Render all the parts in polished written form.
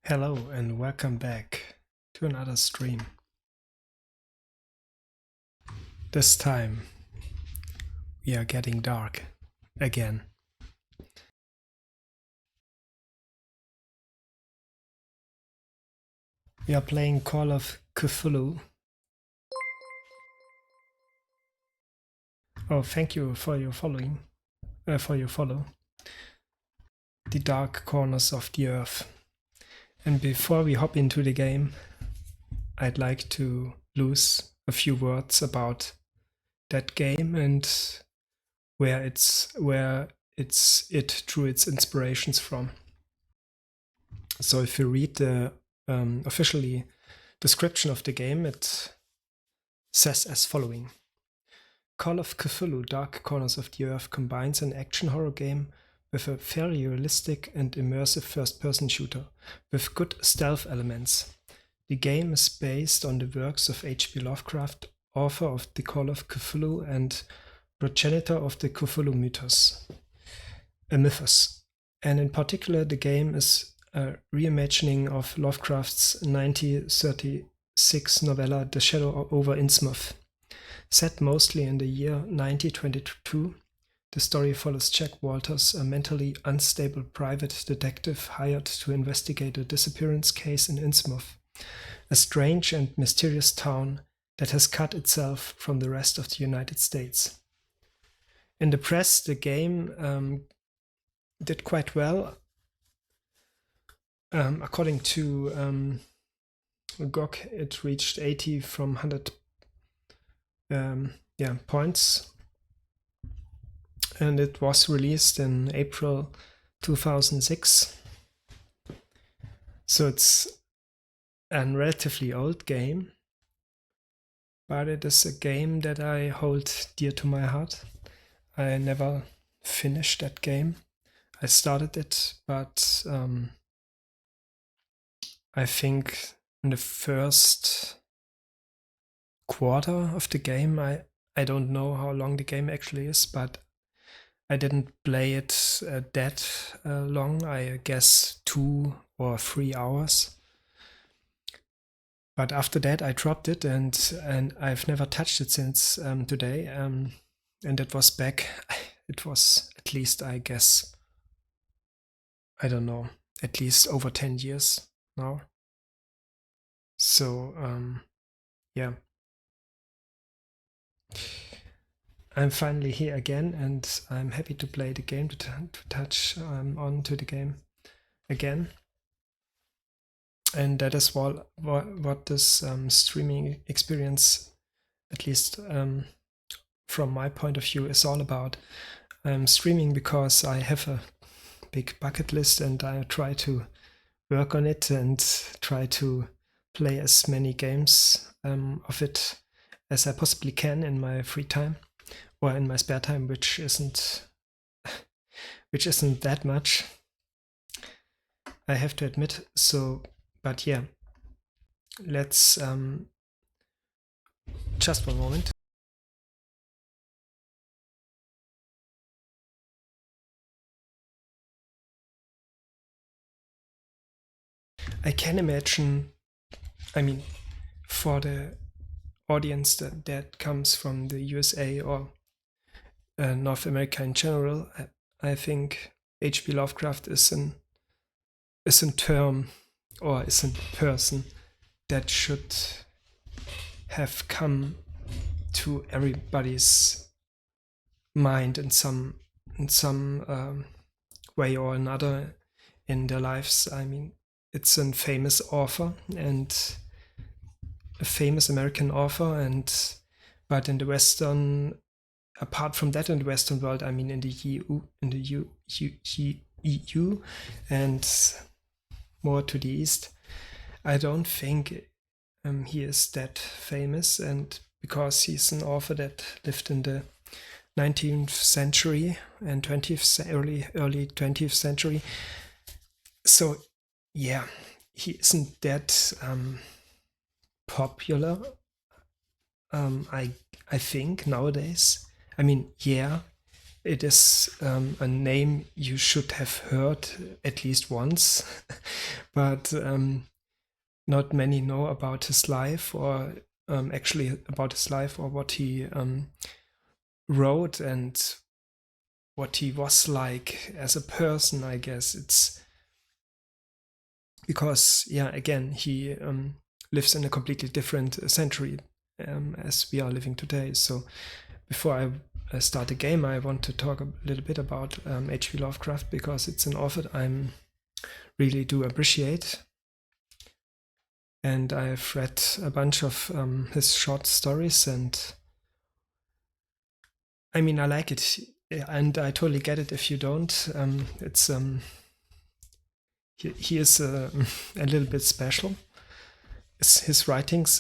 Hello and welcome back to another stream. This time we are getting dark again. We are playing Call of Cthulhu. Oh, thank you for your following, for your follow. The Dark Corners of the Earth. And before we hop into the game, I'd like to lose a few words about that game and where it drew its inspirations from. So if you read the officially description of the game, it says as following. Call of Cthulhu Dark Corners of the Earth combines an action horror game with a fairly realistic and immersive first-person shooter, with good stealth elements. The game is based on the works of H.P. Lovecraft, author of the Call of Cthulhu and progenitor of the Cthulhu mythos. And in particular, the game is a reimagining of Lovecraft's 1936 novella The Shadow over Innsmouth. Set mostly in the year 1922, the story follows Jack Walters, a mentally unstable private detective hired to investigate a disappearance case in Innsmouth, a strange and mysterious town that has cut itself from the rest of the United States. In the press, the game did quite well. According to GOG, it reached 80 from 100 points, and it was released in April 2006. So it's a relatively old game, but it is a game that I hold dear to my heart. I never finished that game. I started it, but I think in the first quarter of the game, I don't know how long the game actually is, but I didn't play it that long. I guess 2 or 3 hours. But after that, I dropped it, and I've never touched it since today. And it was back. It was at least, I guess, I don't know, at least over 10 years now. So yeah. I'm finally here again, and I'm happy to play the game, to touch on to the game again. And that is what this streaming experience, at least from my point of view, is all about. I'm streaming because I have a big bucket list, and I try to work on it and try to play as many games of it as I possibly can in my free time. Or in my spare time, which isn't that much, I have to admit. So, but yeah, let's just one moment. I can imagine, I mean, for the audience that comes from the USA or North America in general, I think H.P. Lovecraft is a term, or is a person that should have come to everybody's mind in some way or another in their lives. I mean, it's a famous author, and a famous American author, but in the Western, apart from that, in the Western world, I mean, in the EU, and more to the East, I don't think he is that famous, and because he's an author that lived in the 19th century and early 20th century. So yeah, he isn't that popular, I think, nowadays. I mean, yeah, it is a name you should have heard at least once, but not many know about his life, or actually about his life, or what he wrote and what he was like as a person, I guess. It's because, yeah, again, he lives in a completely different century as we are living today. So before I start the game, I want to talk a little bit about H.P. Lovecraft, because it's an author I really do appreciate. And I've read a bunch of his short stories, and I mean, I like it, and I totally get it if you don't. It's he is a little bit special. His writings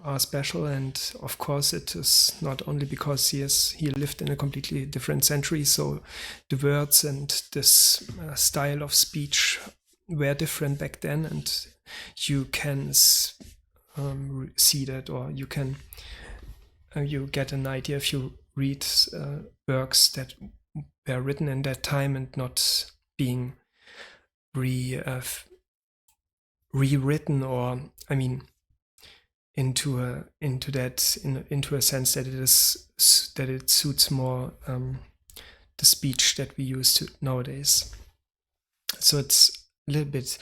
are special, and of course it is not only because he lived in a completely different century, so the words and this style of speech were different back then, and you can see that, or you can you get an idea if you read works that were written in that time and not being rewritten, or I mean, into a sense that it suits more the speech that we use nowadays. So it's a little bit,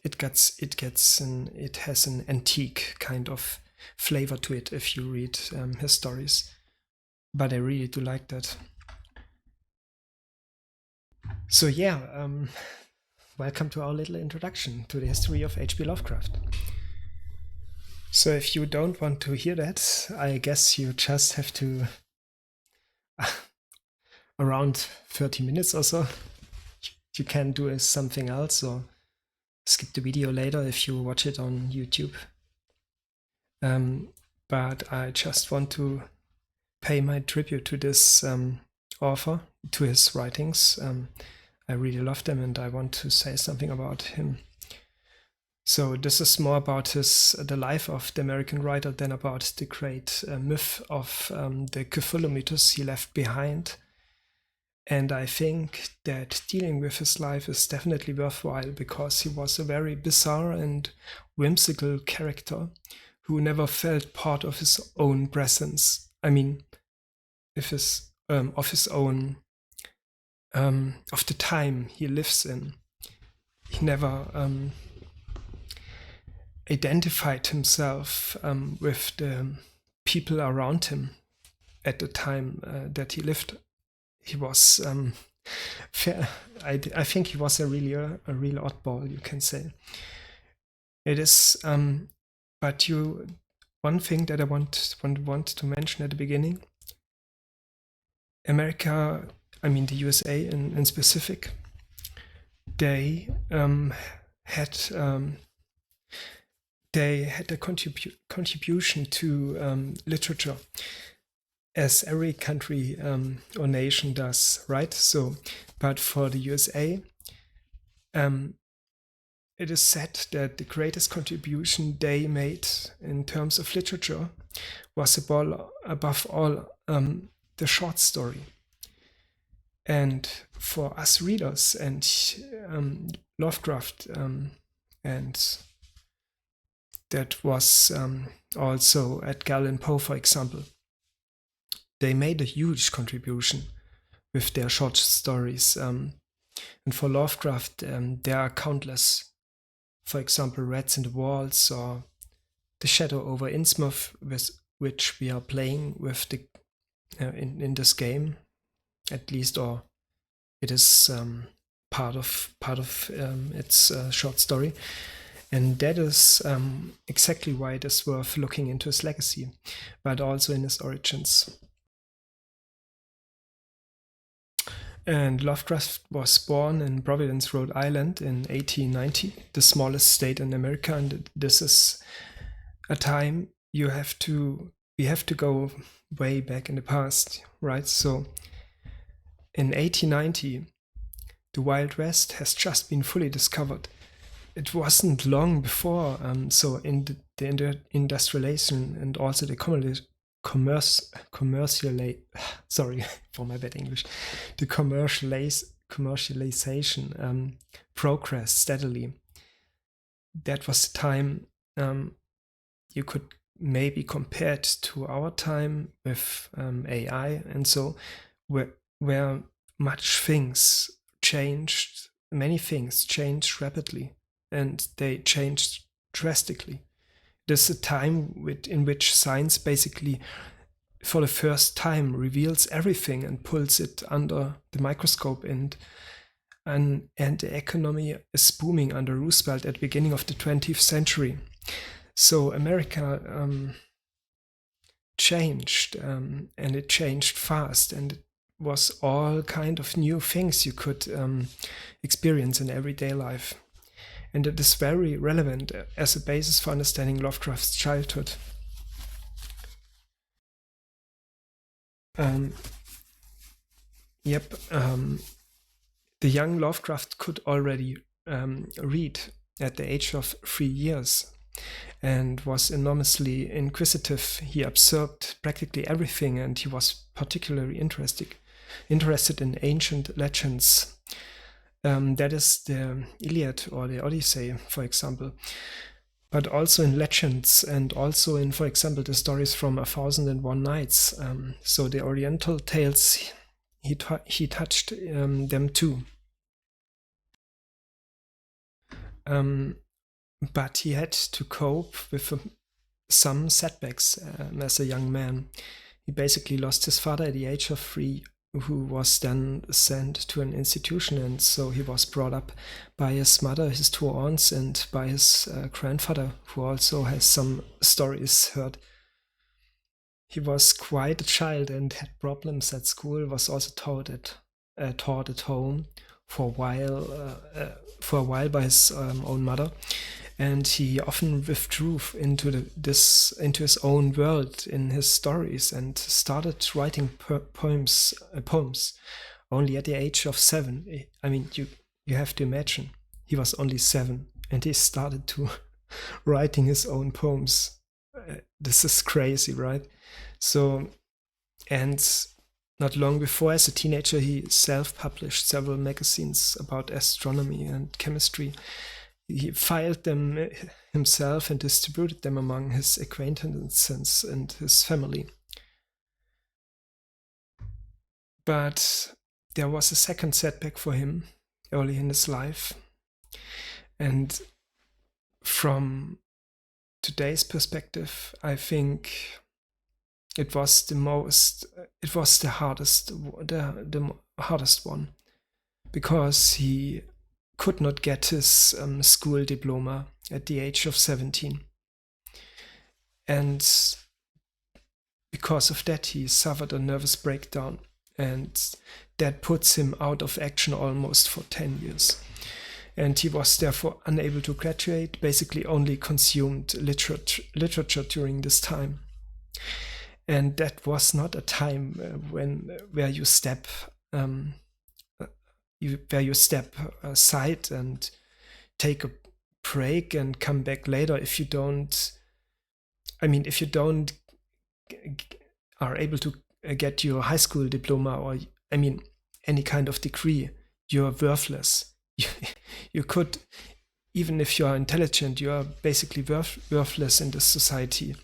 it has an antique kind of flavor to it if you read his stories. But I really do like that. So yeah, welcome to our little introduction to the history of H.P. Lovecraft. So if you don't want to hear that, I guess you just have to around 30 minutes or so. You can do something else, or skip the video later if you watch it on YouTube. But I just want to pay my tribute to this author, to his writings. I really love them, and I want to say something about him. So this is more about the life of the American writer than about the great myth of the Cthulhu mythos he left behind. And I think that dealing with his life is definitely worthwhile, because he was a very bizarre and whimsical character who never felt part of his own presence. I mean, of his own, of the time he lives in. He never identified himself with the people around him at the time that he lived. He was I think he was a real oddball, you can say. It is, but one thing that I want to mention at the beginning: America, I mean the USA in specific, they had a contribution to literature, as every country or nation does, right? So, but for the USA, it is said that the greatest contribution they made in terms of literature was above all the short story. And for us readers, and Lovecraft, and that was also Edgar Allan Poe, for example, they made a huge contribution with their short stories. And for Lovecraft, there are countless. For example, Rats in the Walls, or The Shadow over Innsmouth, with which we are playing with in this game, at least, or it is part of its short story. And that is exactly why it is worth looking into his legacy, but also in his origins. And Lovecraft was born in Providence, Rhode Island in 1890, the smallest state in America. And this is a time we have to go way back in the past, right? So in 1890, the Wild West has just been fully discovered. It wasn't long before, so in the industrialization and also the sorry for my bad English, the commercialization progressed steadily. That was the time you could maybe compare it to our time with AI, and so where many things changed rapidly, and they changed drastically. There's a time in which science basically, for the first time, reveals everything and pulls it under the microscope, and the economy is booming under Roosevelt at the beginning of the 20th century. So America changed, and it changed fast, and it was all kind of new things you could experience in everyday life. And it is very relevant as a basis for understanding Lovecraft's childhood. The young Lovecraft could already read at the age of 3 years and was enormously inquisitive. He observed practically everything, and he was particularly interested in ancient legends. That is the Iliad or the Odyssey, for example, but also in legends, and also in, for example, the stories from 1001 Nights. So the Oriental tales, he touched them too. But he had to cope with some setbacks as a young man. He basically lost his father at the age of 3, who was then sent to an institution, and so he was brought up by his mother, his 2 aunts, and by his grandfather, who also has some stories heard. He was quite a child and had problems at school, was also taught at home for a while by his own mother, and he often withdrew into his own world in his stories and started writing poems only at the age of 7. I mean, you have to imagine, he was only 7 and he started to writing his own poems. This is crazy, right? So, and not long before, as a teenager, he self-published several magazines about astronomy and chemistry. He filed them himself and distributed them among his acquaintances and his family. But there was a second setback for him early in his life. And from today's perspective, I think it was the hardest one, because he could not get his school diploma at the age of 17. And because of that, he suffered a nervous breakdown, and that puts him out of action almost for 10 years. And he was therefore unable to graduate, basically only consumed literature during this time. And that was not a time where you step aside and take a break and come back later if you don't are able to get your high school diploma, or any kind of degree, you're worthless. You could, even if you are intelligent, you are basically worthless in this society.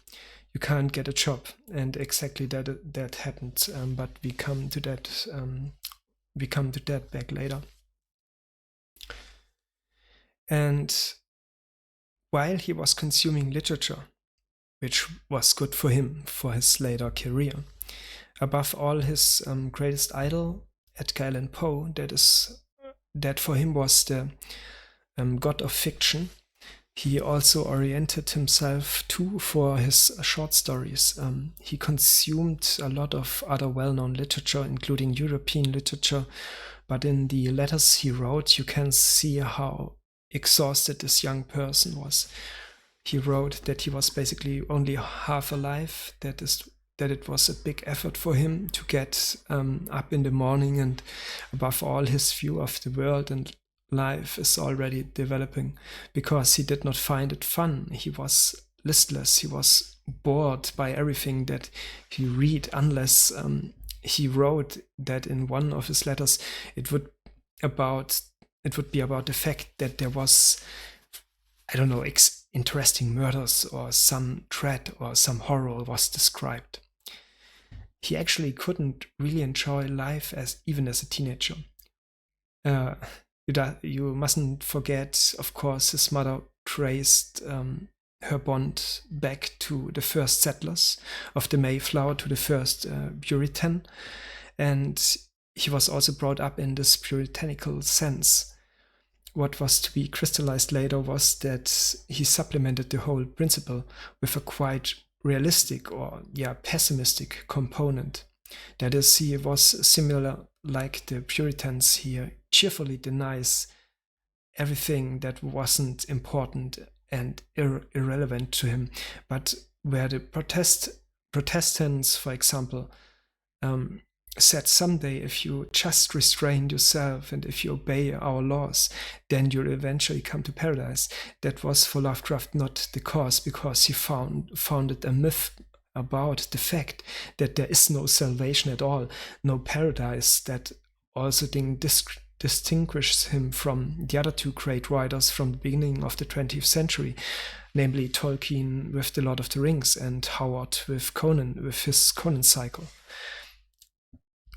You can't get a job, and exactly that happened. But we come to that back later. And while he was consuming literature, which was good for him for his later career, above all, his greatest idol, Edgar Allan Poe, that for him was the god of fiction. He also oriented himself too for his short stories. He consumed a lot of other well-known literature, including European literature, but in the letters he wrote, you can see how exhausted this young person was. He wrote that he was basically only half alive, that it was a big effort for him to get up in the morning, and above all, his view of the world and life is already developing, because he did not find it fun. He was listless. He was bored by everything that he read, unless he wrote that in one of his letters it would be about the fact that there was, I don't know, interesting murders or some dread or some horror was described. He actually couldn't really enjoy life even as a teenager. You mustn't forget, of course, his mother traced her bond back to the first settlers of the Mayflower, to the first Puritan, and he was also brought up in this puritanical sense. What was to be crystallized later was that he supplemented the whole principle with a quite realistic or pessimistic component. That is, he was similar like the Puritans. He cheerfully denies everything that wasn't important and irrelevant to him, but where the Protestants, for example, said someday if you just restrain yourself and if you obey our laws, then you'll eventually come to paradise. That was for Lovecraft not the cause, because he founded a myth about the fact that there is no salvation at all, no paradise. That also distinguishes him from the other two great writers from the beginning of the 20th century, namely Tolkien with The Lord of the Rings and Howard with Conan, with his Conan cycle,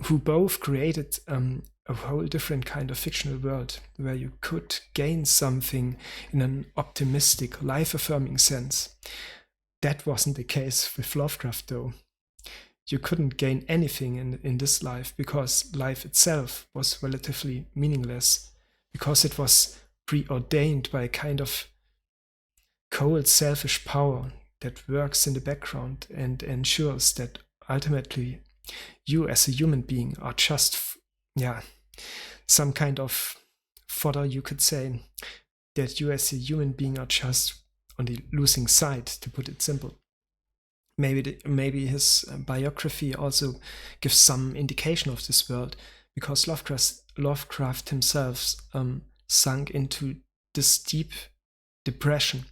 who both created a whole different kind of fictional world where you could gain something in an optimistic, life-affirming sense. That wasn't the case with Lovecraft, though. You couldn't gain anything in this life, because life itself was relatively meaningless, because it was preordained by a kind of cold, selfish power that works in the background and ensures that ultimately you as a human being are just, some kind of fodder, you could say, that you as a human being are just on the losing side, to put it simple. Maybe his biography also gives some indication of this world, because Lovecraft himself sunk into this deep depression,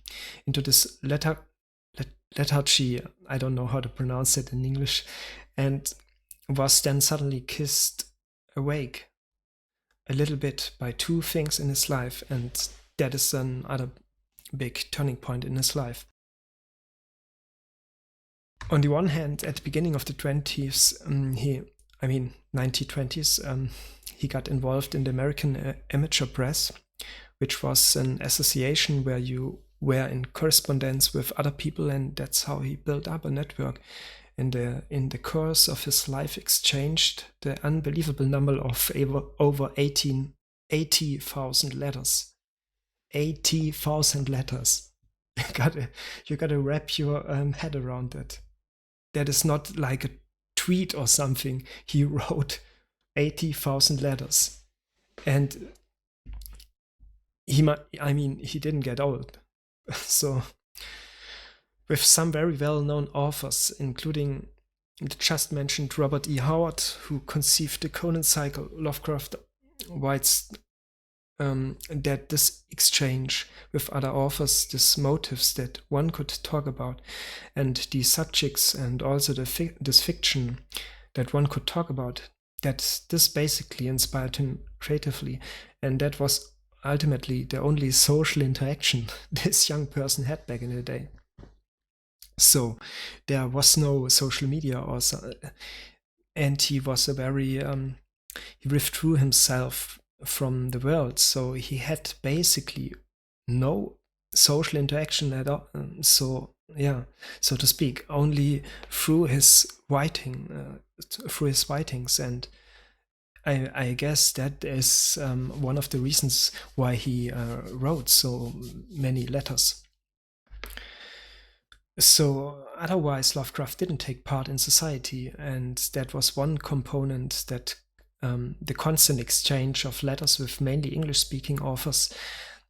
into this lethargy, I don't know how to pronounce it in English, and was then suddenly kissed awake a little bit by two things in his life, and that is another big turning point in his life. On the one hand, at the beginning of the 1920s, he got involved in the American Amateur Press, which was an association where you were in correspondence with other people, and that's how he built up a network. In the course of his life, exchanged the unbelievable number of over 80,000 letters. 80,000 letters. You gotta wrap your head around that. That is not like a tweet or something. He wrote 80,000 letters, and he didn't get old. So, with some very well-known authors, including the just mentioned Robert E. Howard, who conceived the Conan cycle, Lovecraft writes that this exchange with other authors, these motives that one could talk about, and the subjects, and also this fiction that one could talk about, that this basically inspired him creatively, and that was ultimately the only social interaction this young person had back in the day. So there was no social media, and he was he withdrew himself from the world, so he had basically no social interaction at all. So to speak, only through his writings, and I guess that is one of the reasons why he wrote so many letters. So otherwise, Lovecraft didn't take part in society, and that was one component, that the constant exchange of letters with mainly English-speaking authors.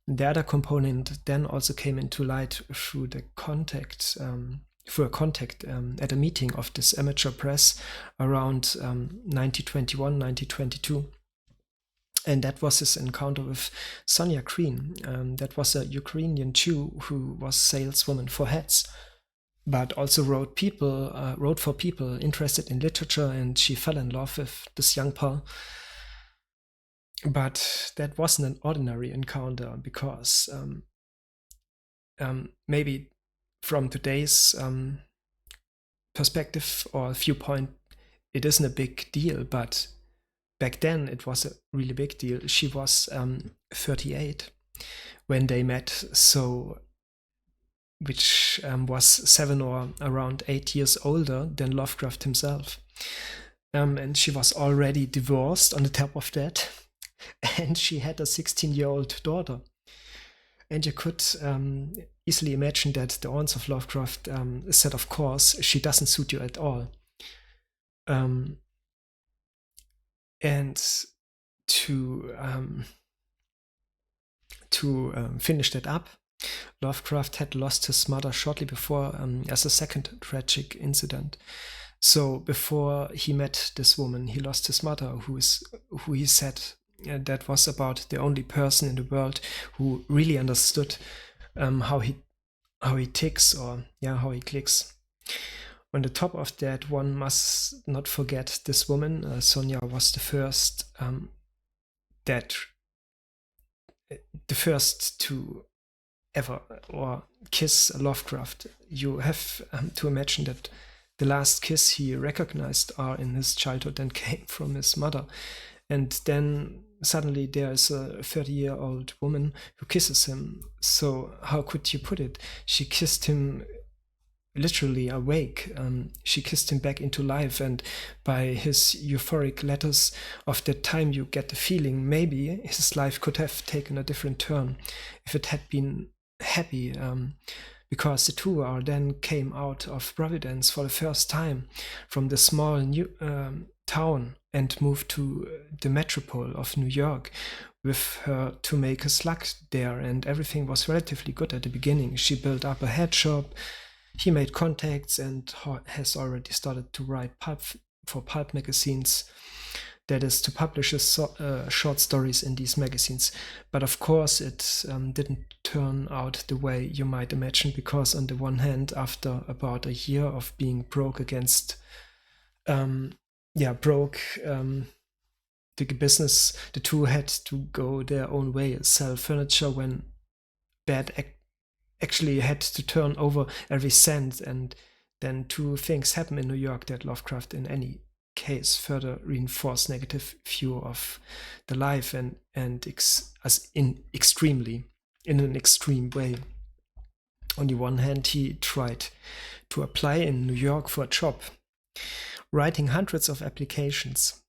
The other component then also came into light through a contact at a meeting of this amateur press around 1921, 1922. And that was his encounter with Sonia Green. That was a Ukrainian Jew who was saleswoman for hats, but also wrote for people interested in literature, and she fell in love with this young Paul. But that wasn't an ordinary encounter, because maybe from today's perspective or viewpoint, it isn't a big deal, but back then it was a really big deal. She was 38 when they met, so which was 7 or around 8 years older than Lovecraft himself. And she was already divorced on the top of that, and she had a 16-year-old daughter. And you could easily imagine that the audience of Lovecraft said, of course, she doesn't suit you at all. And to finish that up, Lovecraft had lost his mother shortly before as a second tragic incident. So before he met this woman, he lost his mother, who he said that was about the only person in the world who really understood how he ticks, or how he clicks. On the top of that, one must not forget this woman. Sonia was the first to ever or kiss Lovecraft. You have to imagine that the last kiss he recognized are in his childhood and came from his mother. And then suddenly there is a 30-year-old woman who kisses him. So how could you put it? She kissed him literally awake. She kissed him back into life, and by his euphoric letters of that time, you get the feeling maybe his life could have taken a different turn if it had been happy, because the two then came out of Providence for the first time from the small new town and moved to the metropole of New York with her to make a slug there, and everything was relatively good at the beginning. She built up a head shop, he made contacts, and has already started to write pulp magazines, that is, to publish his short stories in these magazines. But of course it didn't turn out the way you might imagine, because on the one hand, after about a year of being broke the business, the two had to go their own way, sell furniture when bad actually had to turn over every cent. And then two things happen in New York that Lovecraft in any case further reinforce negative view of the life, and in an extreme way. On the one hand, he tried to apply in New York for a job, writing hundreds of applications,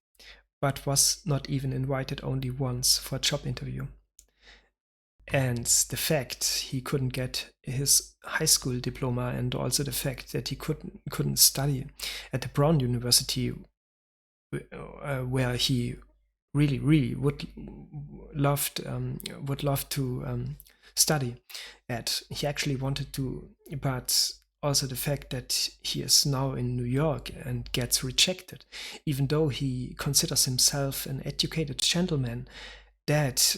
but was not even invited only once for a job interview. And the fact he couldn't get his high school diploma, and also the fact that he couldn't study at the Brown University, where he really would love to study at. He actually wanted to, but also the fact that he is now in New York and gets rejected, even though he considers himself an educated gentleman, that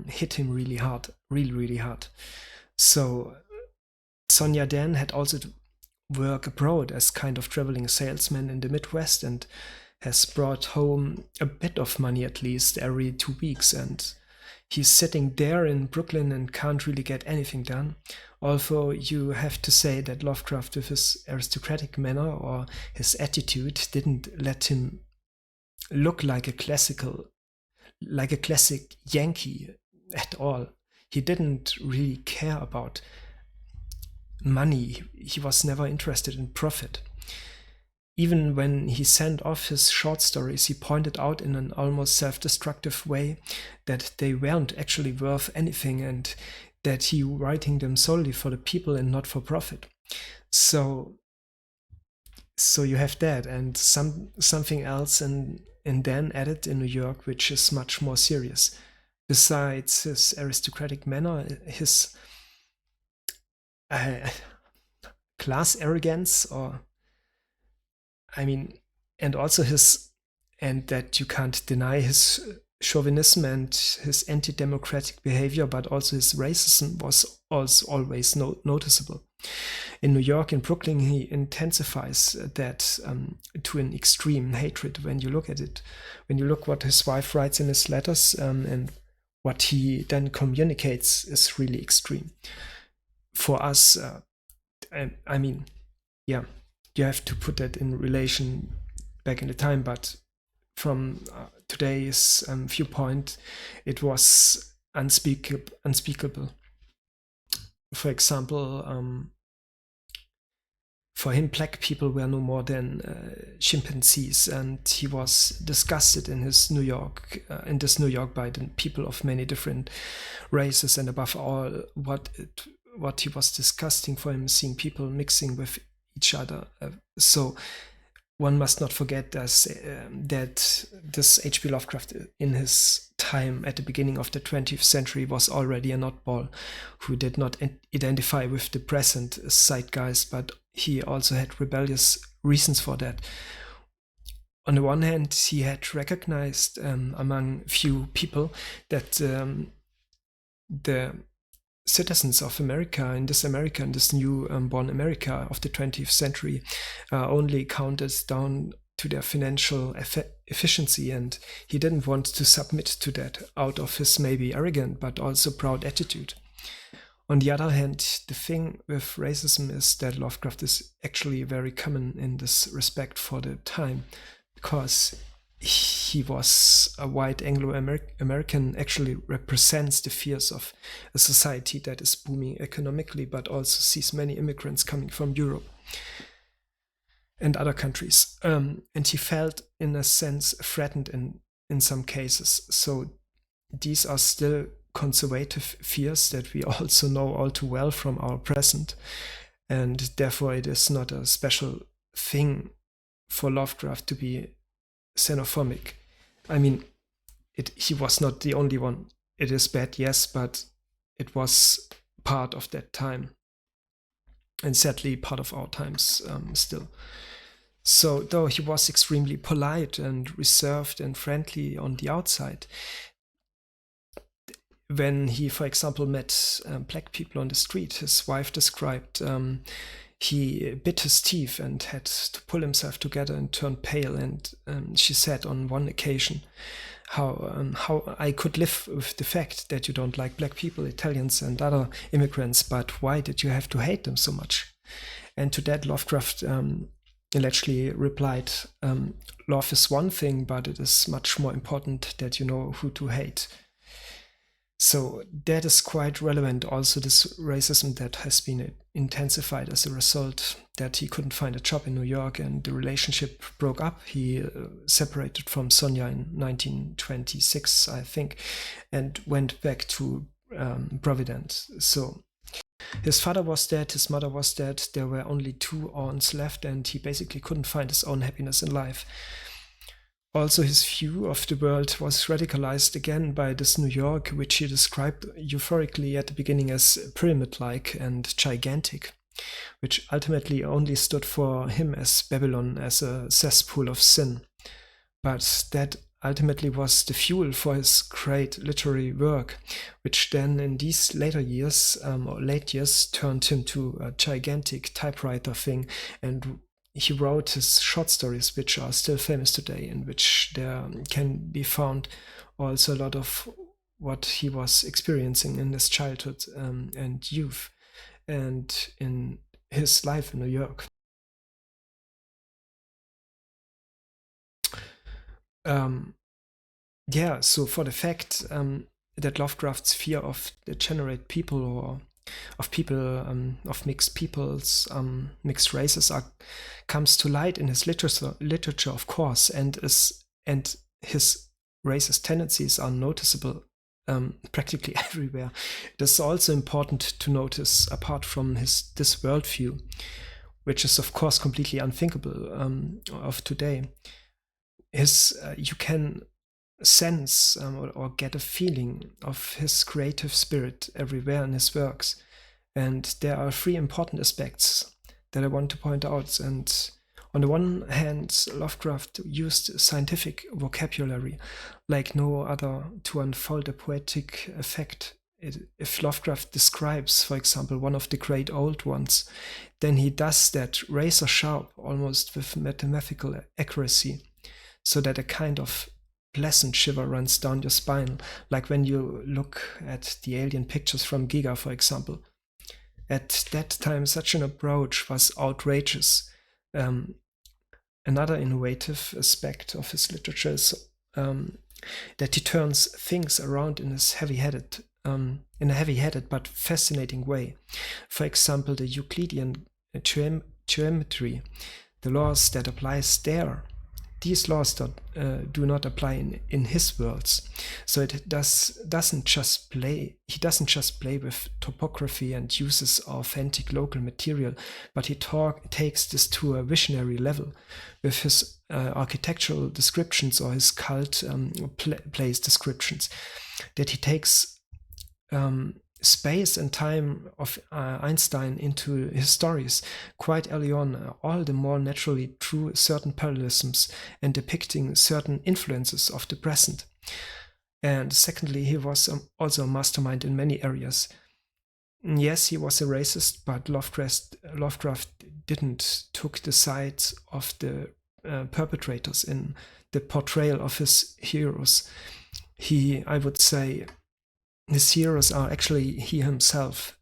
hit him really hard. So Sonia then had also to work abroad as kind of traveling salesman in the Midwest, and has brought home a bit of money at least every 2 weeks, and he's sitting there in Brooklyn and can't really get anything done. Although you have to say that Lovecraft, with his aristocratic manner or his attitude, didn't let him look like a classic Yankee at all. He didn't really care about money. He was never interested in profit. Even when he sent off his short stories, he pointed out in an almost self-destructive way that they weren't actually worth anything, and that he writing them solely for the people and not for profit. So you have that, and something else, and then added in New York, which is much more serious. Besides his aristocratic manner, his class arrogance, and also and that you can't deny his chauvinism and his anti-democratic behavior, but also his racism was also always noticeable. In New York, in Brooklyn, he intensifies that to an extreme hatred when you look at it. When you look what his wife writes in his letters and what he then communicates is really extreme. For us, I mean, yeah, you have to put that in relation back in the time, but from today's viewpoint, it was unspeakable. For example, for him, black people were no more than chimpanzees, and he was disgusted in this New York by the people of many different races, and above all, what he was disgusting for him, seeing people mixing with each other. So one must not forget that this H.P. Lovecraft in his time at the beginning of the 20th century was already an oddball who did not identify with the present zeitgeist, but he also had rebellious reasons for that. On the one hand, he had recognized among few people that the citizens of America, in this new born America of the 20th century, only counted down to their financial efficiency, and he didn't want to submit to that out of his maybe arrogant but also proud attitude. On the other hand, the thing with racism is that Lovecraft is actually very common in this respect for the time, because he was a white Anglo-American, actually represents the fears of a society that is booming economically, but also sees many immigrants coming from Europe and other countries. And he felt, in a sense, threatened in some cases. So these are still conservative fears that we also know all too well from our present. And therefore it is not a special thing for Lovecraft to be xenophobic. I mean, he was not the only one. It is bad, yes, but it was part of that time, and sadly part of our times still. So though he was extremely polite and reserved and friendly on the outside, when he, for example, met black people on the street, his wife described he bit his teeth and had to pull himself together and turn pale. And she said on one occasion how I could live with the fact that you don't like black people, Italians and other immigrants, but why did you have to hate them so much? And to that, Lovecraft allegedly replied, love is one thing, but it is much more important that you know who to hate. So that is quite relevant. Also, this racism that has been intensified as a result that he couldn't find a job in New York and the relationship broke up. He separated from Sonia in 1926, I think, and went back to Providence. So his father was dead, his mother was dead, there were only 2 aunts left, and he basically couldn't find his own happiness in life. Also, his view of the world was radicalized again by this New York, which he described euphorically at the beginning as pyramid-like and gigantic, which ultimately only stood for him as Babylon, as a cesspool of sin. But that ultimately was the fuel for his great literary work, which then in these later years, or late years, turned him to a gigantic typewriter thing, and he wrote his short stories, which are still famous today, in which there can be found also a lot of what he was experiencing in his childhood and youth and in his life in New York. Yeah, so for the fact that Lovecraft's fear of degenerate people or of people of mixed peoples, mixed races, comes to light in his literature, of course, and his racist tendencies are noticeable practically everywhere. It is also important to notice, apart from this worldview, which is of course completely unthinkable of today. You can sense or get a feeling of his creative spirit everywhere in his works. And there are 3 important aspects that I want to point out. And On the one hand, Lovecraft used scientific vocabulary like no other to unfold a poetic effect. If Lovecraft describes, for example, one of the great old ones, then he does that razor sharp, almost with mathematical accuracy, so that a kind of pleasant shiver runs down your spine, like when you look at the alien pictures from Giga, for example. At that time, such an approach was outrageous. Another innovative aspect of his literature is that he turns things around in a heavy-headed but fascinating way. For example, the Euclidean geometry, the laws that applies there. These laws do not apply in his worlds. So it doesn't just play. He doesn't just play with topography and uses authentic local material, but he takes this to a visionary level with his architectural descriptions or his cult place descriptions. That he takes space and time of Einstein into his stories quite early on, all the more naturally through certain parallelisms and depicting certain influences of the present. And secondly, he was also a mastermind in many areas. Yes, he was a racist, but Lovecraft didn't took the side of the perpetrators in the portrayal of his heroes. I would say, his heroes are actually he himself,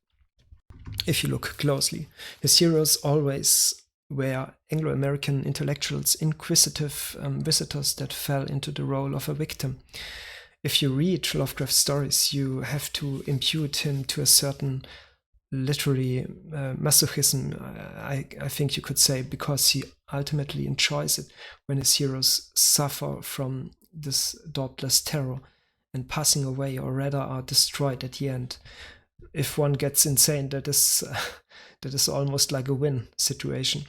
if you look closely. His heroes always were Anglo-American intellectuals, inquisitive visitors that fell into the role of a victim. If you read Lovecraft's stories, you have to impute him to a certain literary masochism, I think you could say, because he ultimately enjoys it when his heroes suffer from this dauntless terror and passing away, or rather are destroyed at the end. If one gets insane, that is almost like a win situation.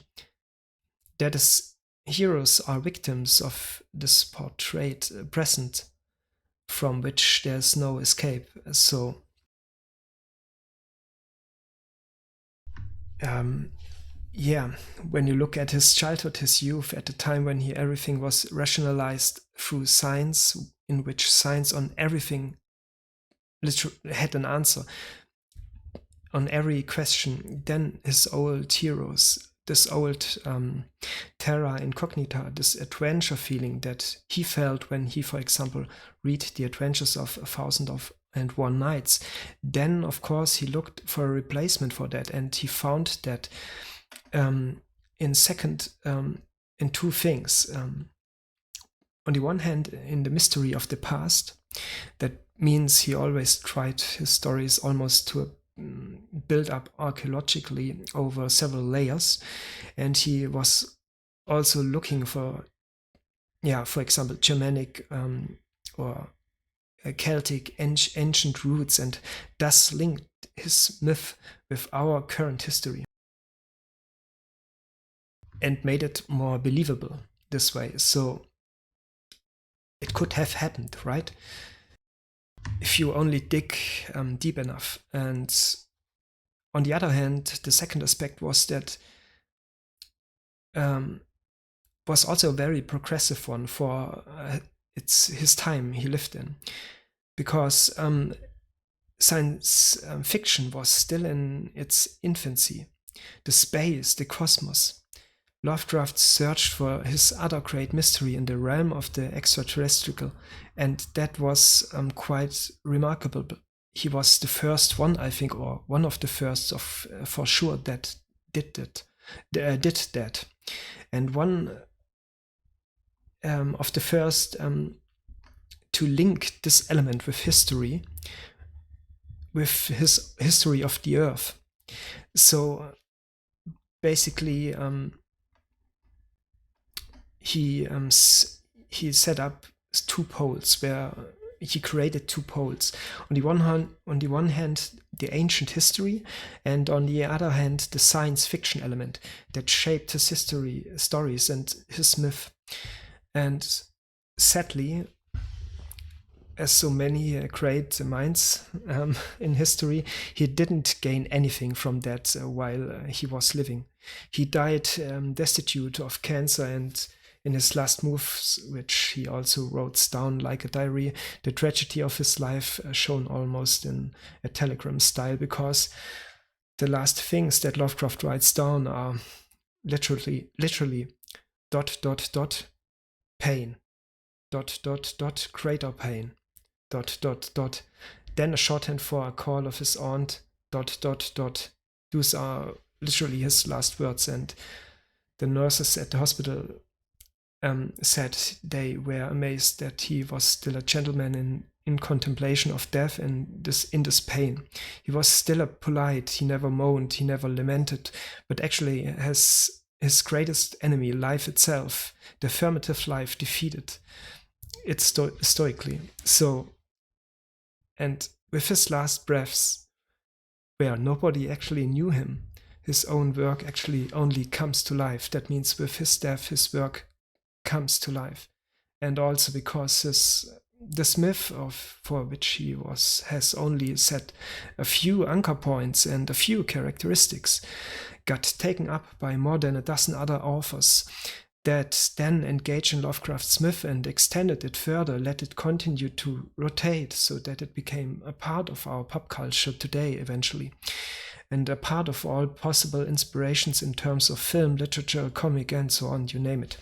That is, heroes are victims of this portrayed present from which there's no escape. So yeah, when you look at his childhood, his youth, at the time when everything was rationalized through science, in which science on everything had an answer on every question, then his old heroes, this old terra incognita, this adventure feeling that he felt when he, for example, read the adventures of 1001 Nights, then of course he looked for a replacement for that, and he found that in two things. On the one hand, in the mystery of the past, that means he always tried his stories almost to build up archaeologically over several layers, and he was also looking for example, Germanic or Celtic ancient roots, and thus linked his myth with our current history and made it more believable this way. So it could have happened, right? If you only dig deep enough. And on the other hand, the second aspect was that was also a very progressive one for his time he lived in, because science fiction was still in its infancy. The space, the cosmos. Lovecraft searched for his other great mystery in the realm of the extraterrestrial, and that was quite remarkable. He was the first one, I think, or one of the first for sure that did that. And one of the first to link this element with history, with his history of the Earth. So basically, he set up two poles, where he created two poles. On the one hand, the ancient history, and on the other hand, the science fiction element that shaped his history, stories, and his myth. And sadly, as so many great minds in history, he didn't gain anything from that while he was living. He died destitute of cancer, and in his last moves, which he also wrote down like a diary, the tragedy of his life shown almost in a telegram style, because the last things that Lovecraft writes down are literally dot dot dot pain, dot dot dot greater pain, dot dot dot, then a shorthand for a call of his aunt, dot dot dot. Those are literally his last words, and the nurses at the hospital said they were amazed that he was still a gentleman in contemplation of death and in this pain. He was still a polite, he never moaned, he never lamented, but actually has his greatest enemy, life itself, the affirmative life, defeated it stoically. So, and with his last breaths, where nobody actually knew him, his own work actually only comes to life. That means with his death, his work comes to life. And also because this myth for which he has only set a few anchor points and a few characteristics, got taken up by more than a dozen other authors that then engaged in Lovecraft's myth and extended it further, let it continue to rotate so that it became a part of our pop culture today eventually, and a part of all possible inspirations in terms of film, literature, comic, and so on, you name it.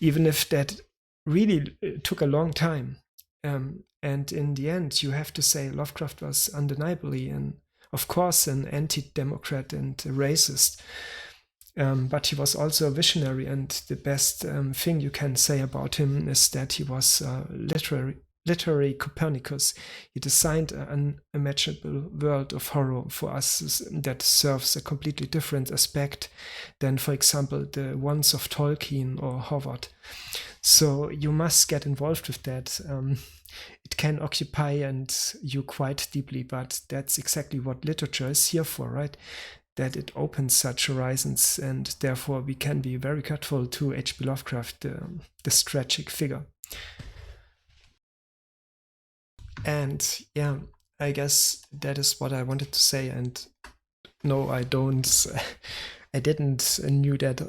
Even if that really took a long time. And in the end, you have to say Lovecraft was undeniably, and of course, an anti-democrat and a racist. But he was also a visionary, and the best thing you can say about him is that he was literary Copernicus. He designed an unimaginable world of horror for us that serves a completely different aspect than, for example, the ones of Tolkien or Howard. So you must get involved with that. It can occupy you quite deeply, but that's exactly what literature is here for, right? That it opens such horizons, and therefore we can be very grateful to H.P. Lovecraft, this tragic figure. And yeah, I guess that is what I wanted to say. And no, I don't. I didn't knew that.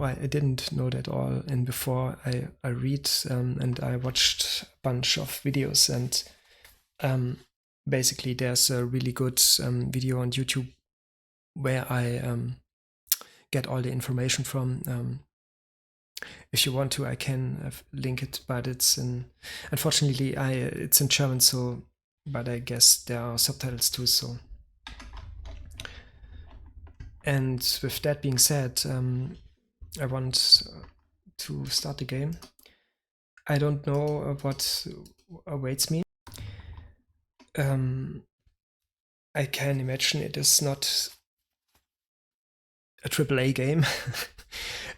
I didn't know that all. And before I read and I watched a bunch of videos, and basically there's a really good video on YouTube where I get all the information from. If you want to, I can link it, but it's unfortunately it's in German, so, but I guess there are subtitles too. So, and with that being said, I want to start the game. I don't know what awaits me. I can imagine it is not a AAA game.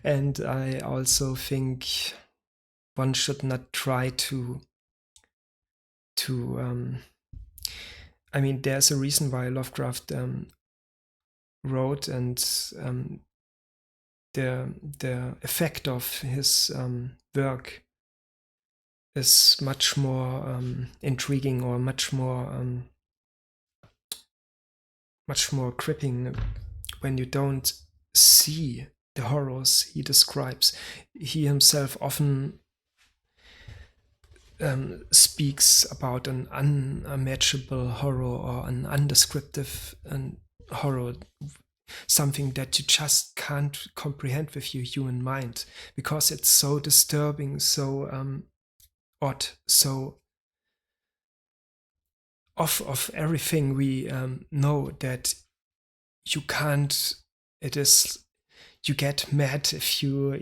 And I also think one should not try to I mean, there's a reason why Lovecraft wrote, and the effect of his work is much more intriguing, or much more gripping when you don't see the horrors he describes. He himself often speaks about an unimaginable horror, or an undescriptive horror, something that you just can't comprehend with your human mind, because it's so disturbing, so odd, so off of everything we know, that you can't. It is, you get mad if you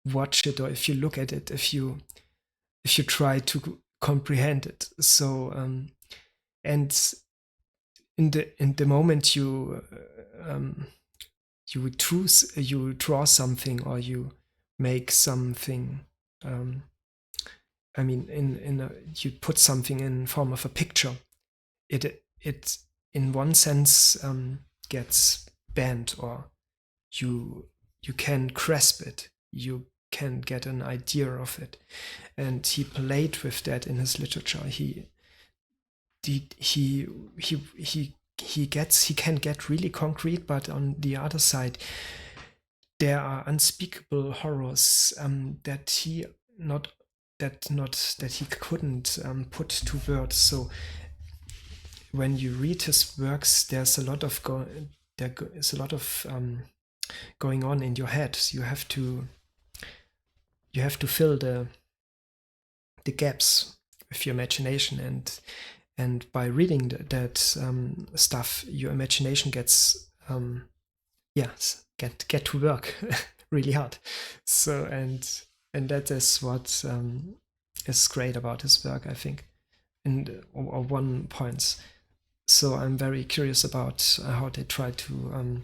watch it, or if you look at it, if you try to comprehend it. So and in the moment you draw something, or you make something, I mean, you put something in form of a picture, it in one sense gets bent, or you can grasp it, you can get an idea of it, and he played with that in his literature. He can get really concrete, but on the other side, there are unspeakable horrors that he couldn't put to words. So when you read his works, there's a lot of going on in your head. So you have to fill the gaps with your imagination, and by reading that stuff, your imagination gets get to work really hard. So and that is what is great about his work, I think, in one points. So I'm very curious about how they try to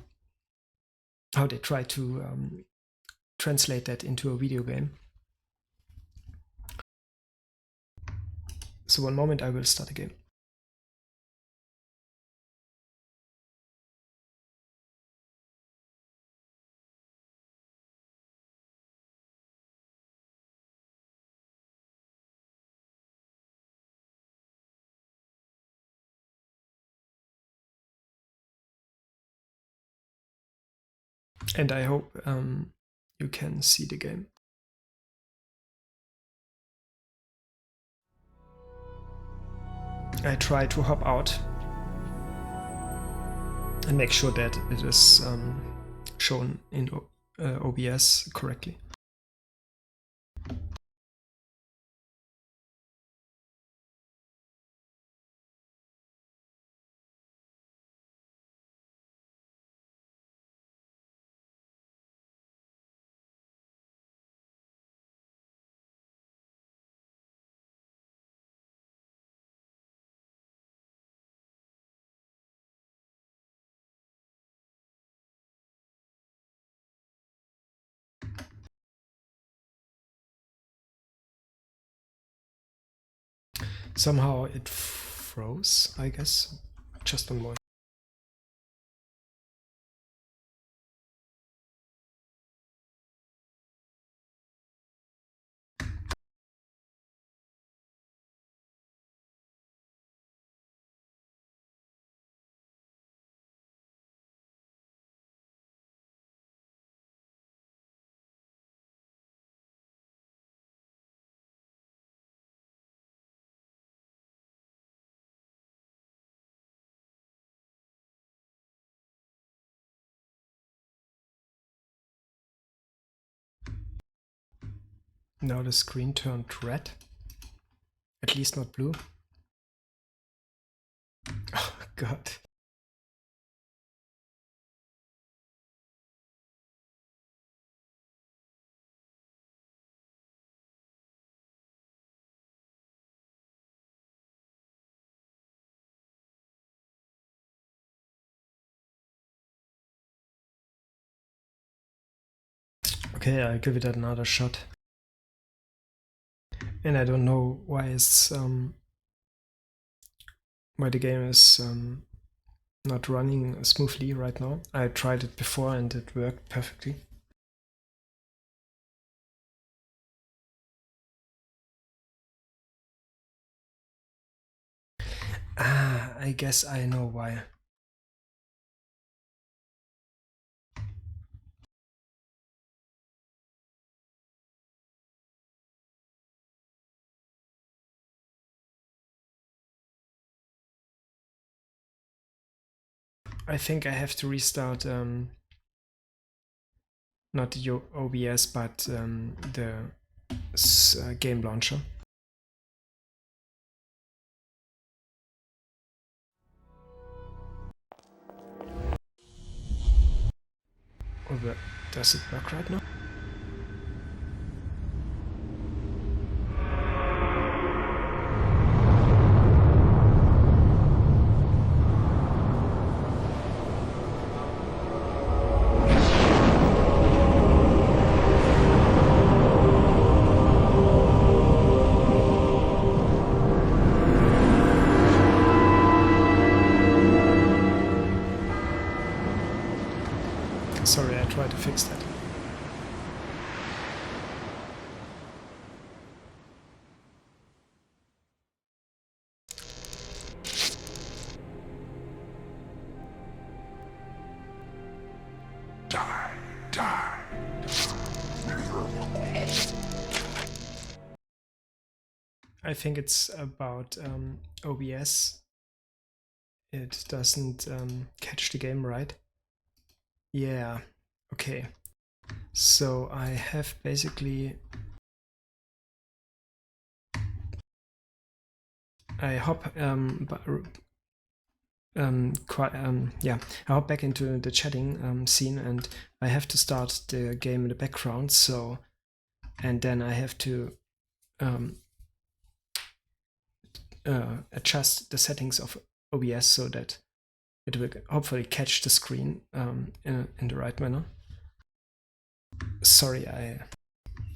translate that into a video game. So one moment, I will start again. And I hope you can see the game. I try to hop out and make sure that it is shown in OBS correctly. Somehow it froze, I guess. Just one more. Now the screen turned red. At least not blue. Oh god. Okay, I'll give it another shot. And I don't know why it's why the game is not running smoothly right now. I tried it before and it worked perfectly. Ah, I guess I know why. I think I have to restart not the OBS, but the game launcher. Oh, does it work right now? Sorry, I tried to fix that. I think it's about OBS. It doesn't catch the game, right? Yeah, okay. So I have basically... I hop I hop back into the chatting scene, and I have to start the game in the background. So, and then I have to adjust the settings of OBS so that it will hopefully catch the screen in the right manner. Sorry, I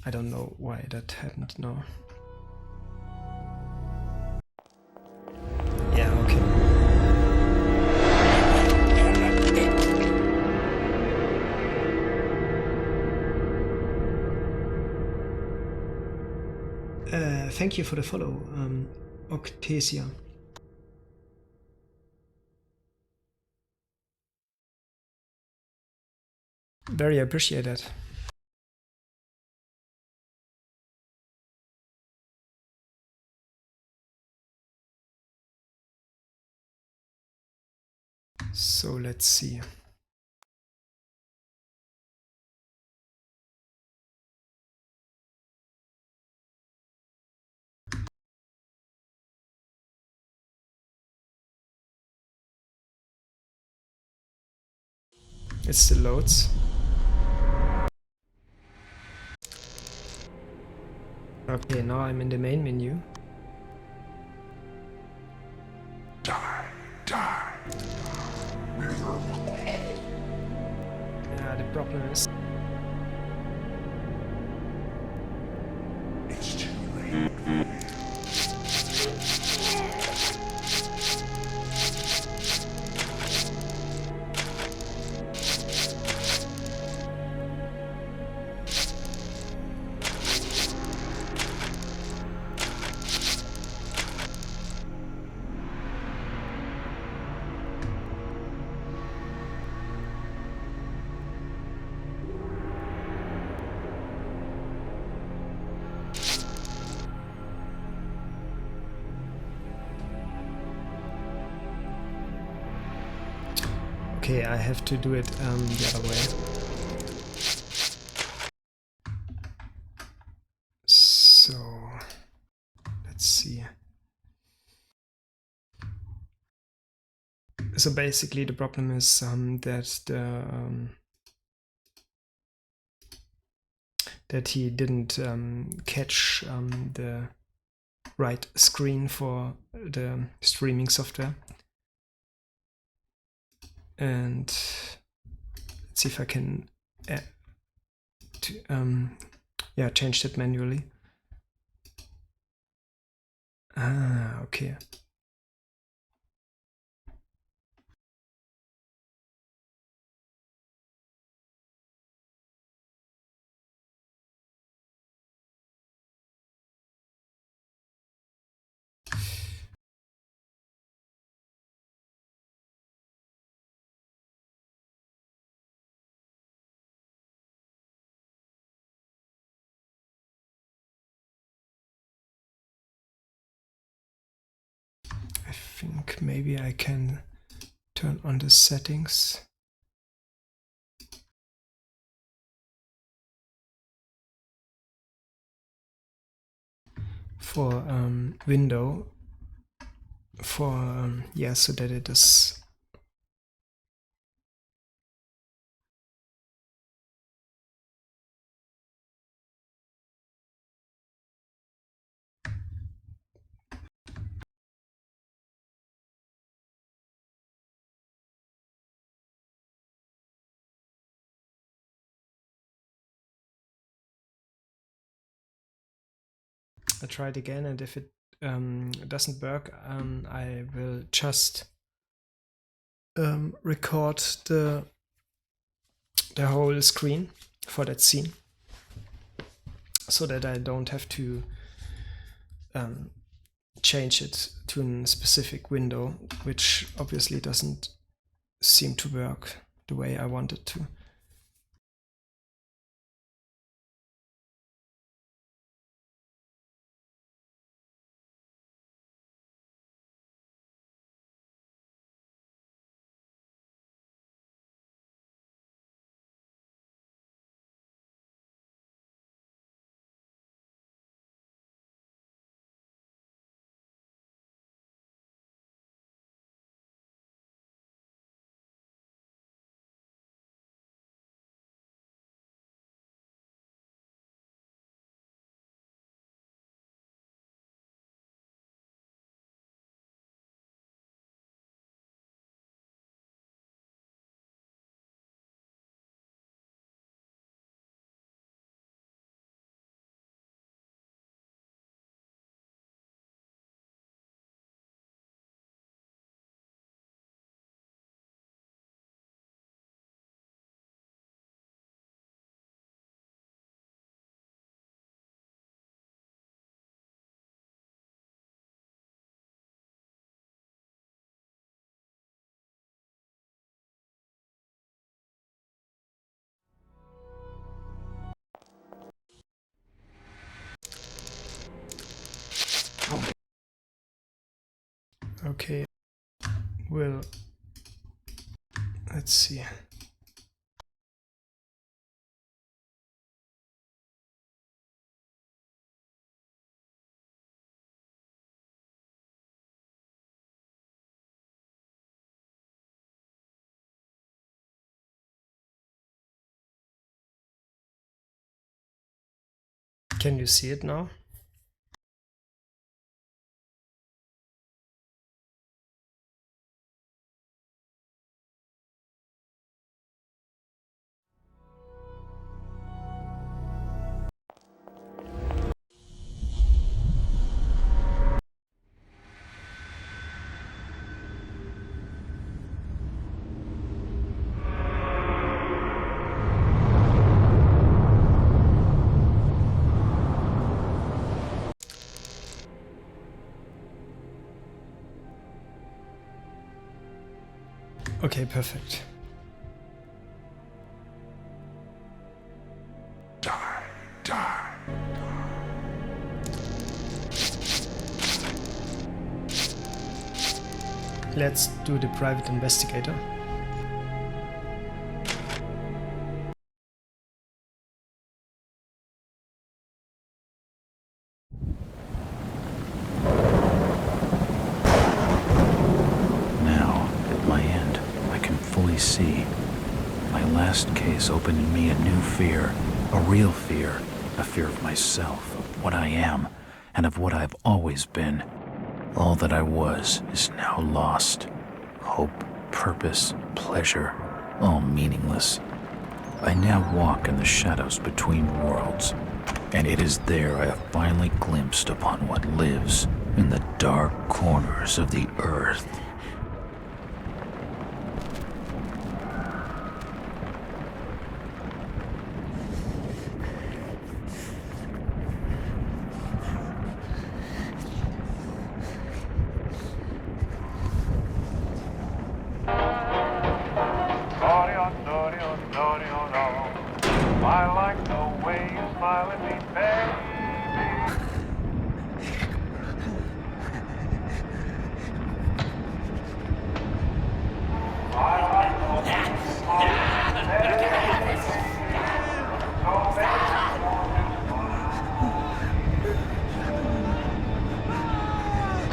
don't know why that happened now. Yeah, okay. Thank you for the follow, Octasia. Very appreciated. So let's see. It still loads. Okay, now I'm in the main menu. Die. Yeah, the problem is... It's too late. Okay, I have to do it the other way. So, let's see. So basically the problem is that he didn't catch the right screen for the streaming software. And let's see if I can change that manually. Ah, okay. I think maybe I can turn on the settings. For window, for so that it is I try it again, and if it doesn't work, I will just record the whole screen for that scene, so that I don't have to change it to a specific window, which obviously doesn't seem to work the way I want it to. Okay. Well, let's see. Can you see it now? Okay, perfect. Die. Let's do the private investigator. Now, at my end, I can fully see. My last case opened in me a new fear, a real fear, a fear of myself, of what I am, and of what I've always been. All that I was is now lost. Hope, purpose, pleasure, all meaningless. I now walk in the shadows between worlds, and it is there I have finally glimpsed upon what lives in the dark corners of the earth. I like the way you smile at me, baby. I like the way you smile at me, baby. So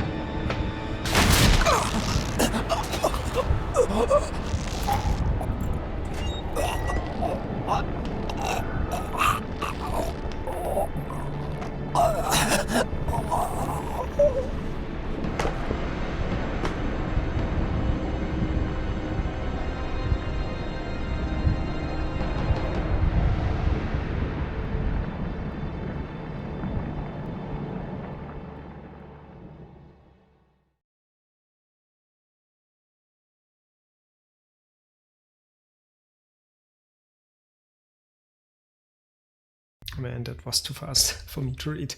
Man, that was too fast for me to read.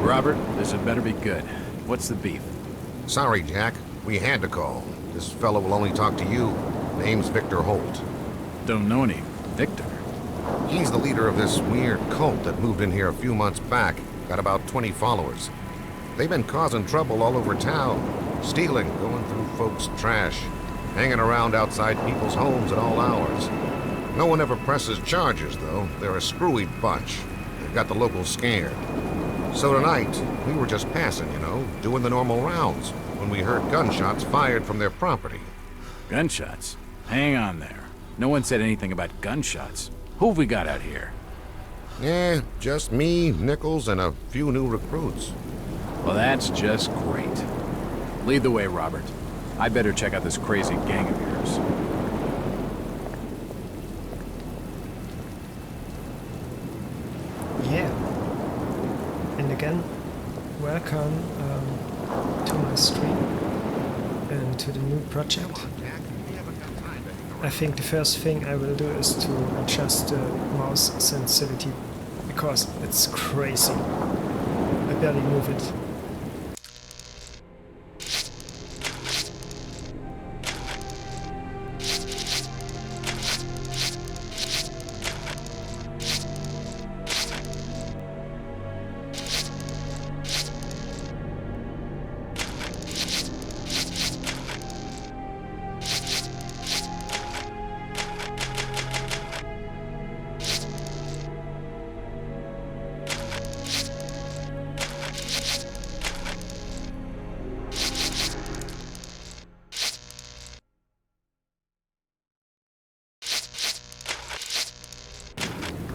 Robert, this had better be good. What's the beef? Sorry, Jack. We had to call. This fellow will only talk to you. Name's Victor Holt. Don't know any Victor. He's the leader of this weird cult that moved in here a few months back. Got about 20 followers. They've been causing trouble all over town. Stealing, going through folks' trash, hanging around outside people's homes at all hours. No one ever presses charges, though. They're a screwy bunch. They've got the locals scared. So tonight, we were just passing, doing the normal rounds, when we heard gunshots fired from their property. Gunshots? Hang on there. No one said anything about gunshots. Who have we got out here? Yeah, just me, Nichols, and a few new recruits. Well, that's just great. Lead the way, Robert. I'd better check out this crazy gang of yours. Yeah. And again, welcome to my stream and to the new project. I think the first thing I will do is to adjust the mouse sensitivity because it's crazy. I barely move it.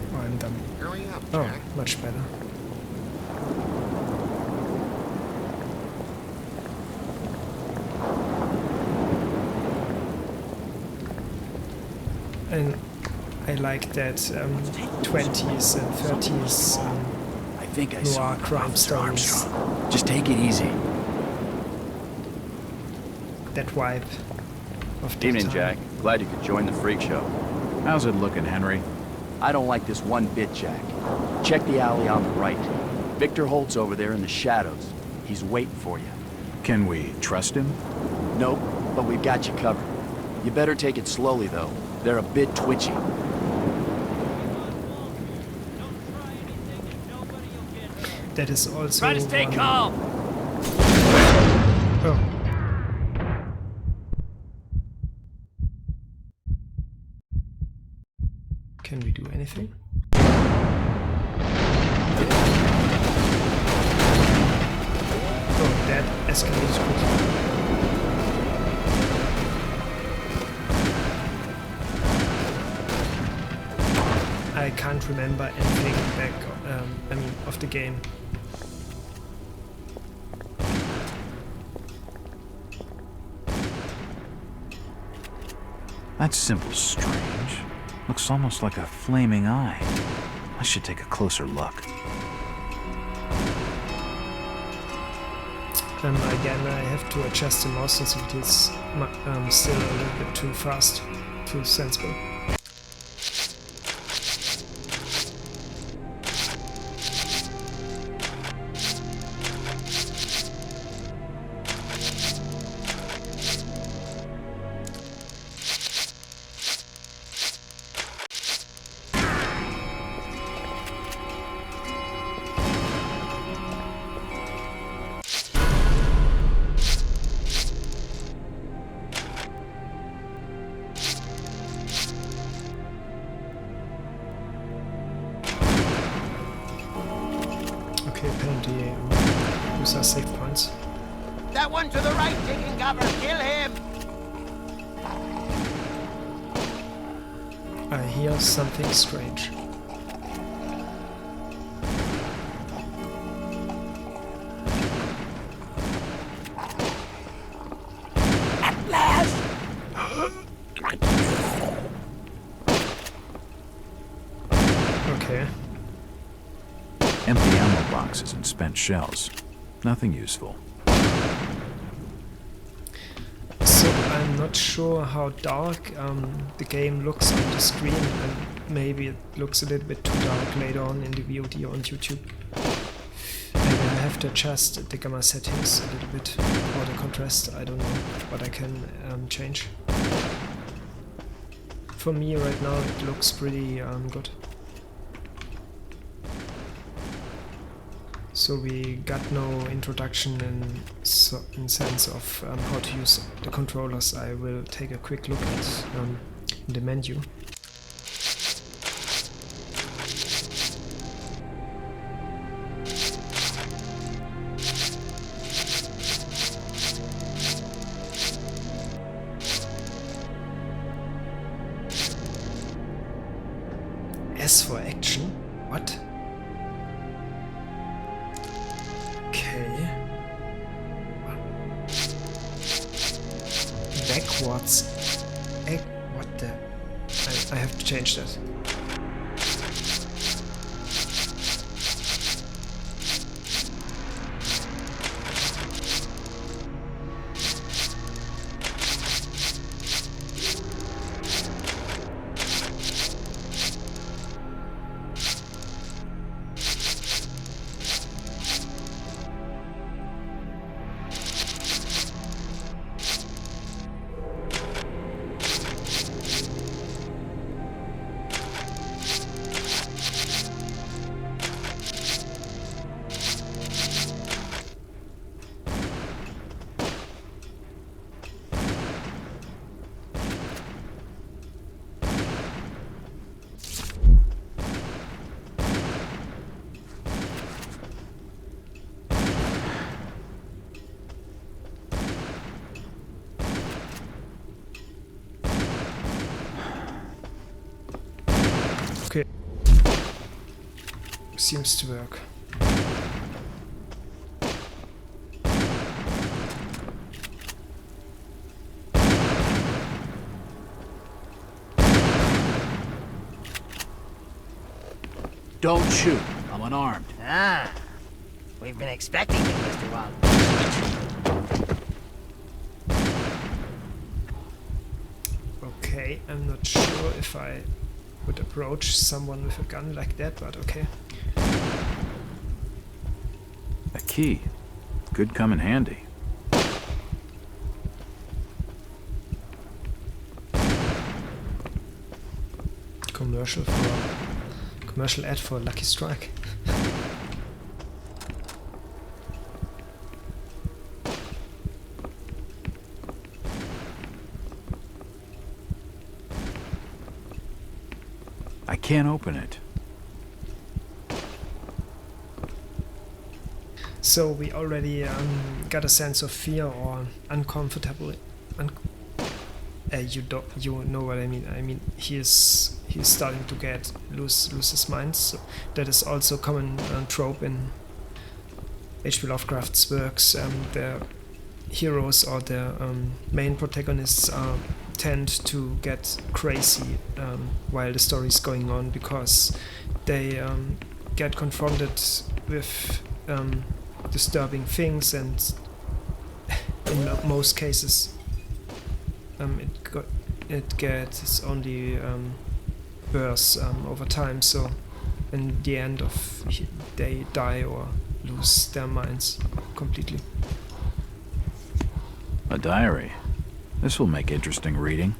Oh, I'm done. Hurry up, Oh, Jack. much better. And I like that 20s and 30s I think I saw noir crime Officer stories. Armstrong. Just take it easy. That vibe of the Evening, time. Jack. Glad you could join the freak show. How's it looking, Henry? I don't like this one bit, Jack. Check the alley on the right. Victor Holt's over there in the shadows. He's waiting for you. Can we trust him? Nope, but we've got you covered. You better take it slowly, though. They're a bit twitchy. That is also. Try to stay calm. Oh. Can we do anything? Oh, that escalates quickly. I can't remember anything back, of the game. That symbol's strange. Looks almost like a flaming eye. I should take a closer look. Again, I have to adjust the mouse sensitivity. It's still a little bit too fast, too sensible. Okay, apparently those are save points. That one to the right taking cover. Kill him. I hear something strange. At last. Okay. Empty ammo boxes and spent shells. Nothing useful. So I'm not sure how dark the game looks on the screen, and maybe it looks a little bit too dark later on in the VOD on YouTube. Maybe I have to adjust the gamma settings a little bit, or the contrast, I don't know what I can change. For me right now it looks pretty good. So we got no introduction in sense of how to use the controllers. I will take a quick look at the menu. S for action? What? Okay. Backwards. What the? I have to change that. Okay. Seems to work. Don't shoot. I'm unarmed. Ah, we've been expecting you, Mr. Wald. Okay, I'm not sure if I would approach someone with a gun like that, but okay. A key. Could come in handy. Commercial ad for Lucky Strike. I can't open it. So we already got a sense of fear or uncomfortable. You know what I mean. I mean he's starting to lose his mind. So that is also a common trope in H.P. Lovecraft's works. The heroes or the main protagonists tend to get crazy while the story is going on because they get confronted with disturbing things, and in most cases it gets only worse over time. So in the end they die or lose their minds completely. A diary. This will make interesting reading.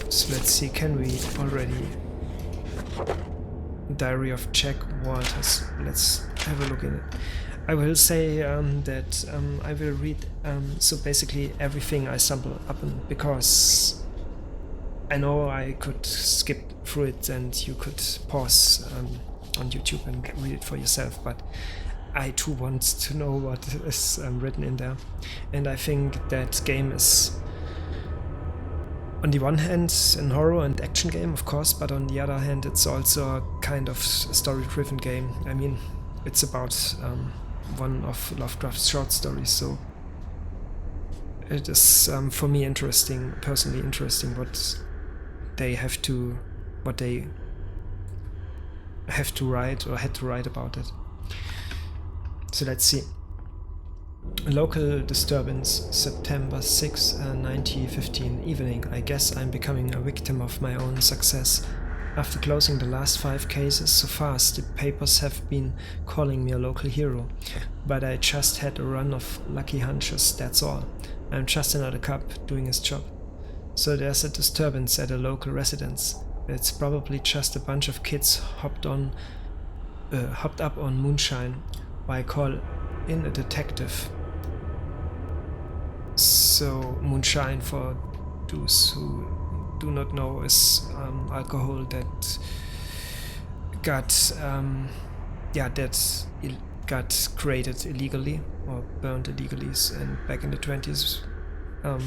So let's see, can we already... Diary of Jack Walters. Let's have a look in it. I will say that I will read so basically everything I stumble upon, because I know I could skip through it and you could pause on YouTube and read it for yourself, but I too want to know what is written in there. And I think that game is, on the one hand, an horror and action game, of course, but on the other hand, it's also a kind of story-driven game. I mean, it's about one of Lovecraft's short stories, so it is for me personally interesting, what they have to write or had to write about it. So let's see. A local disturbance, September 6, 1915, evening. I guess I'm becoming a victim of my own success. After closing the last 5 cases so fast, the papers have been calling me a local hero. But I just had a run of lucky hunches, that's all. I'm just another cop doing his job. So there's a disturbance at a local residence. It's probably just a bunch of kids hopped up on moonshine. I call in a detective. So moonshine, for those who do not know, is alcohol that got got created illegally or burned illegally, and back in the 20s, at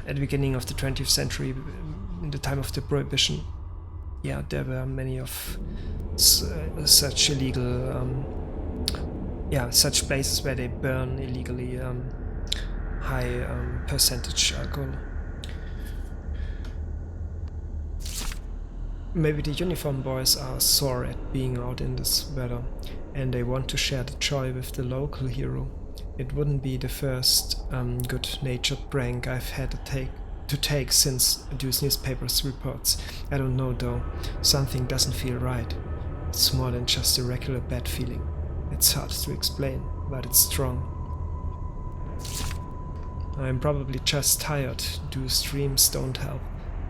the beginning of the 20th century, in the time of the Prohibition yeah, there were many of such illegal, such places where they burn illegally high percentage alcohol. Maybe the uniform boys are sore at being out in this weather, and they want to share the joy with the local hero. It wouldn't be the first good-natured prank I've had to take since those newspapers reports. I don't know though, something doesn't feel right. It's more than just a regular bad feeling. It's hard to explain, but it's strong. I'm probably just tired. Those dreams don't help.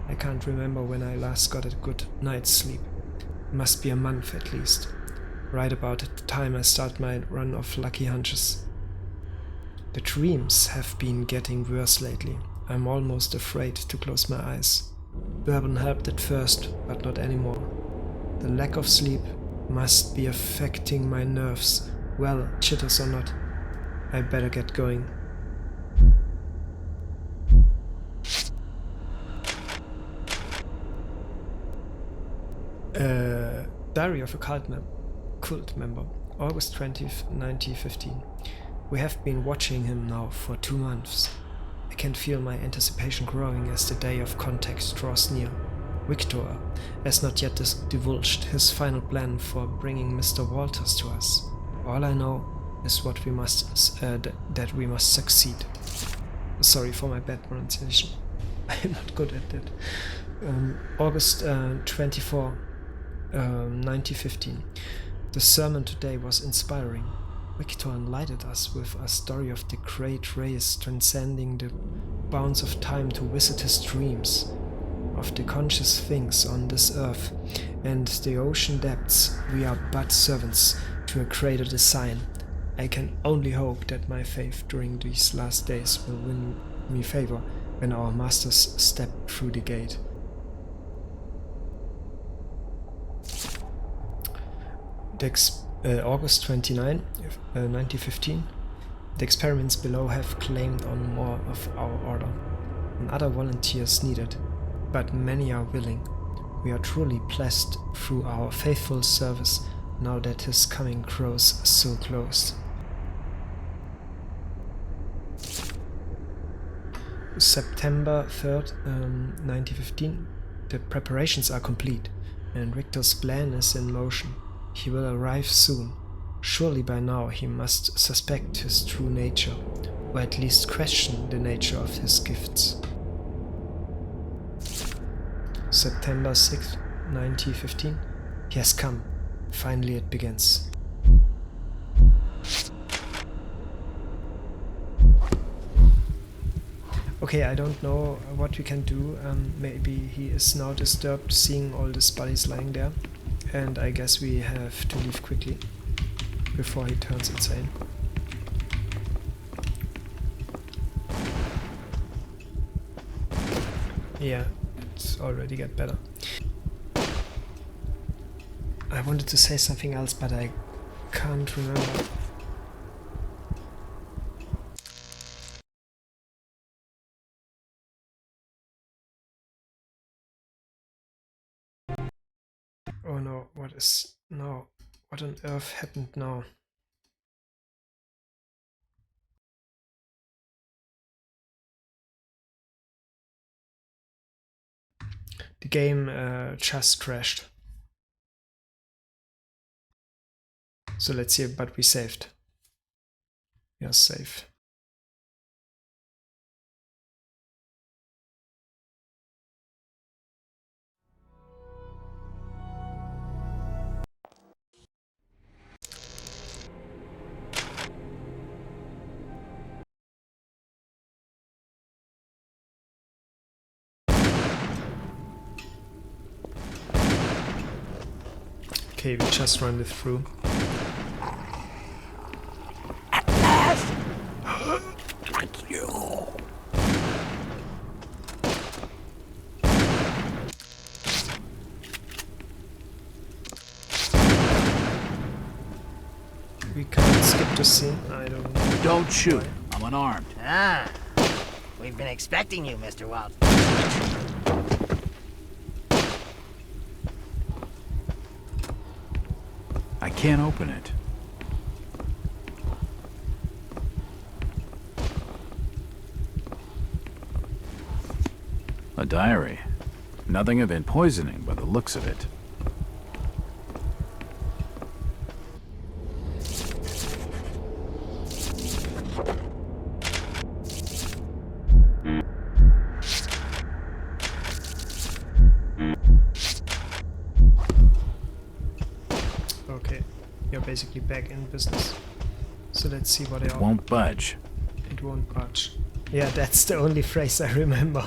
I can't remember when I last got a good night's sleep. It must be a month at least. Right about at the time I start my run of lucky hunches. The dreams have been getting worse lately. I'm almost afraid to close my eyes. Bourbon helped at first, but not anymore. The lack of sleep must be affecting my nerves. Well, jitters or not, I better get going. Diary of a cult member, August 20th, 1915. We have been watching him now for 2 months. I can feel my anticipation growing as the day of contact draws near. Victor has not yet divulged his final plan for bringing Mr. Walters to us. All I know is that we must succeed. Sorry for my bad pronunciation. I'm not good at that. August 24, 1915. The sermon today was inspiring. Victor enlightened us with a story of the great race transcending the bounds of time to visit his dreams, of the conscious things on this earth and the ocean depths. We are but servants to a greater design. I can only hope that my faith during these last days will win me favor when our masters step through the gate. August 29, 1915. The experiments below have claimed on more of our order. Other volunteers needed, but many are willing. We are truly blessed through our faithful service now that his coming grows so close. September 3rd, 1915. The preparations are complete, and Victor's plan is in motion. He will arrive soon. Surely by now he must suspect his true nature, or at least question the nature of his gifts. September 6th, 1915. He has come. Finally it begins. Okay, I don't know what we can do. Maybe he is now disturbed seeing all these bodies lying there. And I guess we have to leave quickly before he turns insane. Yeah, it's already get better. I wanted to say something else, but I can't remember. Oh no, what on earth happened now? The game just crashed. So let's see, but we saved. We are safe. Okay, we just run it through. At last! Thank you. We can't skip the scene. I don't know. Don't shoot. I'm unarmed. Ah, we've been expecting you, Mr. Walters. I can't open it. A diary. Nothing of it poisoning by the looks of it. Okay, you're basically back in business. So let's see what they are. Won't budge. It won't budge. Yeah, that's the only phrase I remember.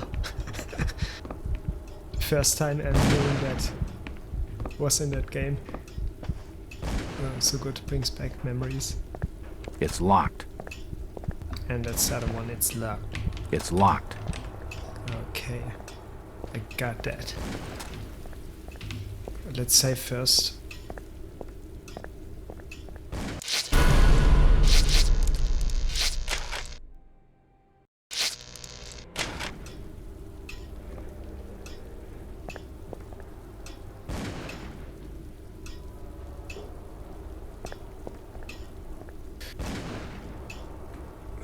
First time ever hearing that was in that game. So good, brings back memories. It's locked. And that's the other one, it's locked. It's locked. Okay, I got that. Let's save first.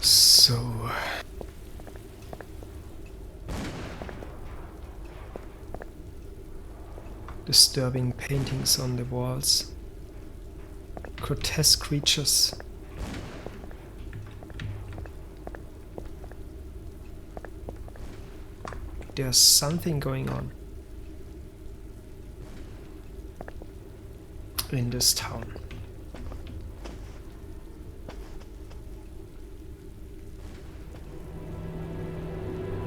So disturbing paintings on the walls, grotesque creatures. There's something going on in this town.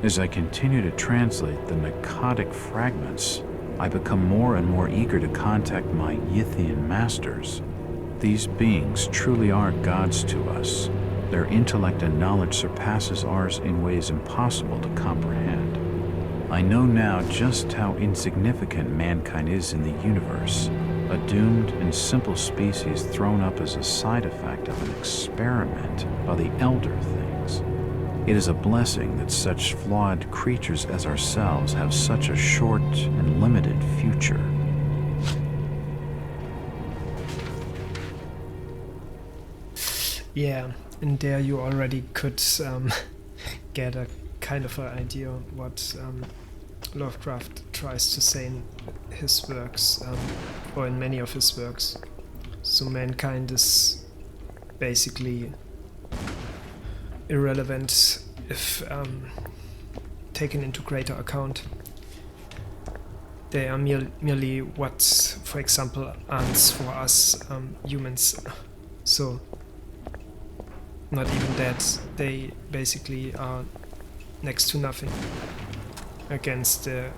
As I continue to translate the narcotic fragments, I become more and more eager to contact my Yithian masters. These beings truly are gods to us. Their intellect and knowledge surpasses ours in ways impossible to comprehend. I know now just how insignificant mankind is in the universe, a doomed and simple species thrown up as a side effect of an experiment by the elder things. It is a blessing that such flawed creatures as ourselves have such a short and limited future. Yeah, and there you already could get a kind of an idea what Lovecraft tries to say in his works, or in many of his works. So mankind is basically irrelevant if taken into greater account. They are merely what, for example, ants for us humans. So not even that, they basically are next to nothing against the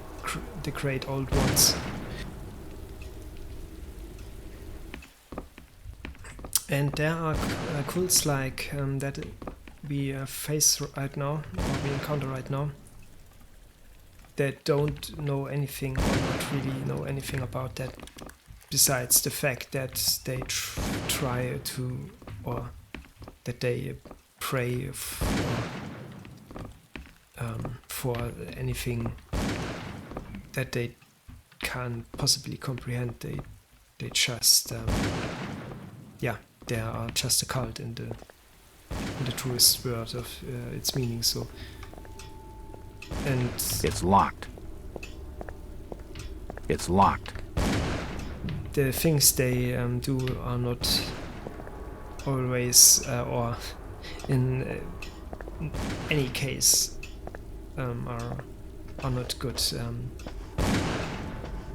great old ones. And there are cults like that we face right now, or we encounter right now, that don't know anything or not really know anything about that, besides the fact that they try to, or that they pray for anything that they can't possibly comprehend. They just yeah, they are just a cult in the truest word of its meaning. So, and It's locked. It's locked. the things they do are not always, or in any case, are not good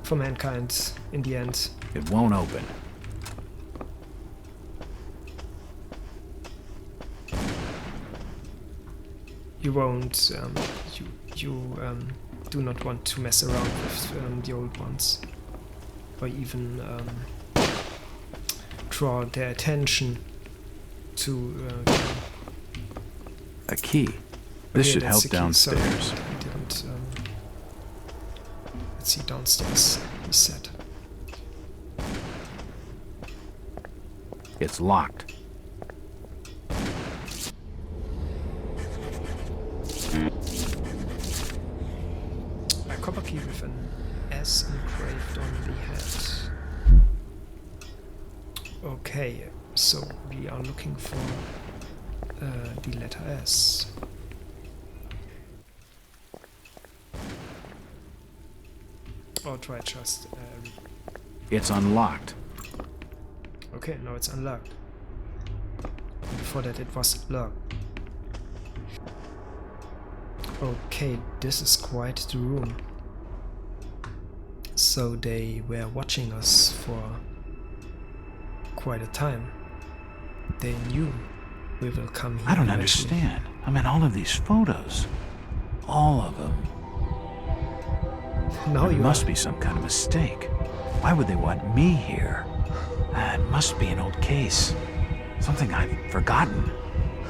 for mankind in the end. It won't open. You won't. You do not want to mess around with the old ones, or even draw their attention to. A key. This should that's help the key. downstairs. Sorry, I didn't. Let's see, downstairs. He said. It's locked. A copper key with an S engraved on the head. Okay, so we are looking for the letter S. Or try just... It's unlocked. okay, now it's unlocked. Before that it was locked. Okay, this is quite the room. So they were watching us for quite a time. They knew we will come here. I don't eventually. understand. I mean, all of these photos. All of them. Now It you must are. be some kind of mistake. Why would they want me here? It must be an old case. Something I've forgotten.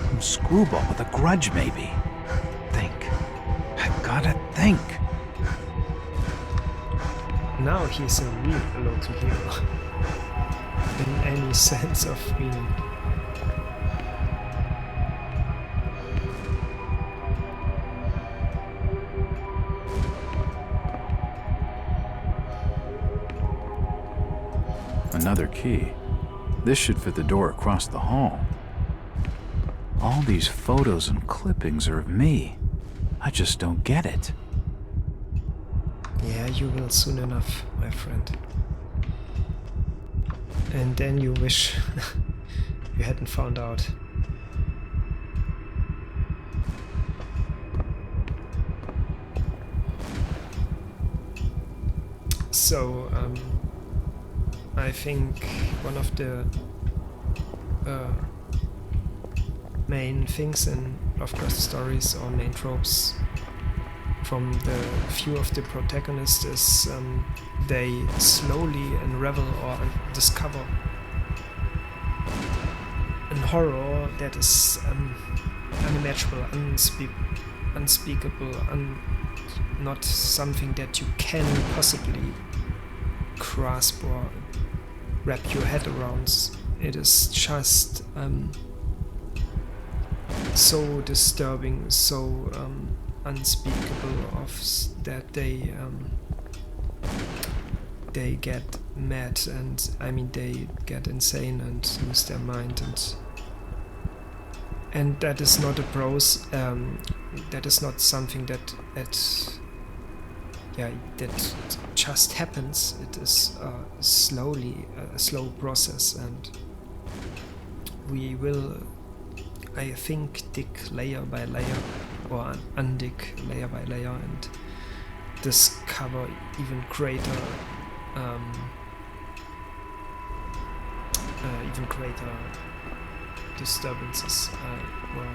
Some screwball with a grudge, maybe. Think. I've gotta think. Now he's a real local hero. In any sense of meaning. Another key. This should fit the door across the hall. All these photos and clippings are of me. I just don't get it. Yeah, you will soon enough, my friend. And then you wish you hadn't found out. So, I think one of the main things in Lovecraft stories, or main tropes from the view of the protagonist, is they slowly unravel or discover an horror that is unimaginable, unspeakable, not something that you can possibly grasp or wrap your head around. It is just so disturbing, so unspeakable that they get mad, and I mean they get insane and lose their mind, and that is not a prose. That is not something that just happens. It is a slow process, and we will, I think, dig layer by layer, or undig layer by layer, and discover even greater disturbances, or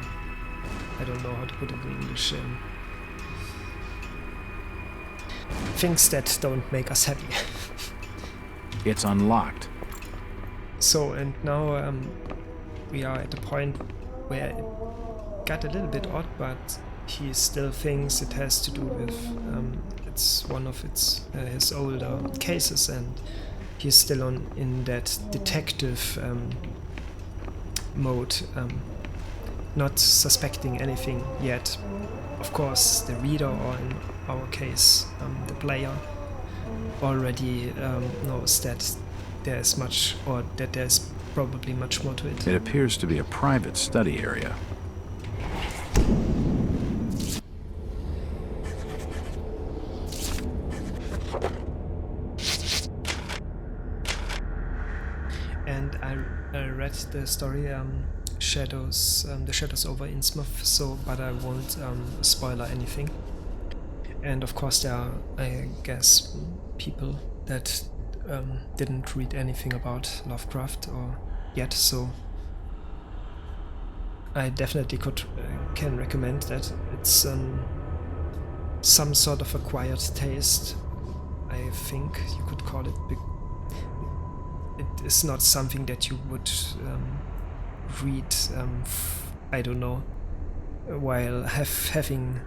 I don't know how to put it in English. Things that don't make us happy. It's unlocked. So, and now we are at the point where it got a little bit odd, but he still thinks it has to do with it's one of his older cases, and he's still in that detective mode, not suspecting anything yet. Of course, the reader, or in our case, the player, already knows that there's much, or that there's probably much more to it. It appears to be a private study area. And I read the story Shadows, the Shadows over Innsmouth, but I won't spoiler anything. And of course there are, I guess, people that didn't read anything about Lovecraft or yet, so I definitely can recommend that. It's some sort of acquired taste, I think you could call it. It is not something that you would read, I don't know, while having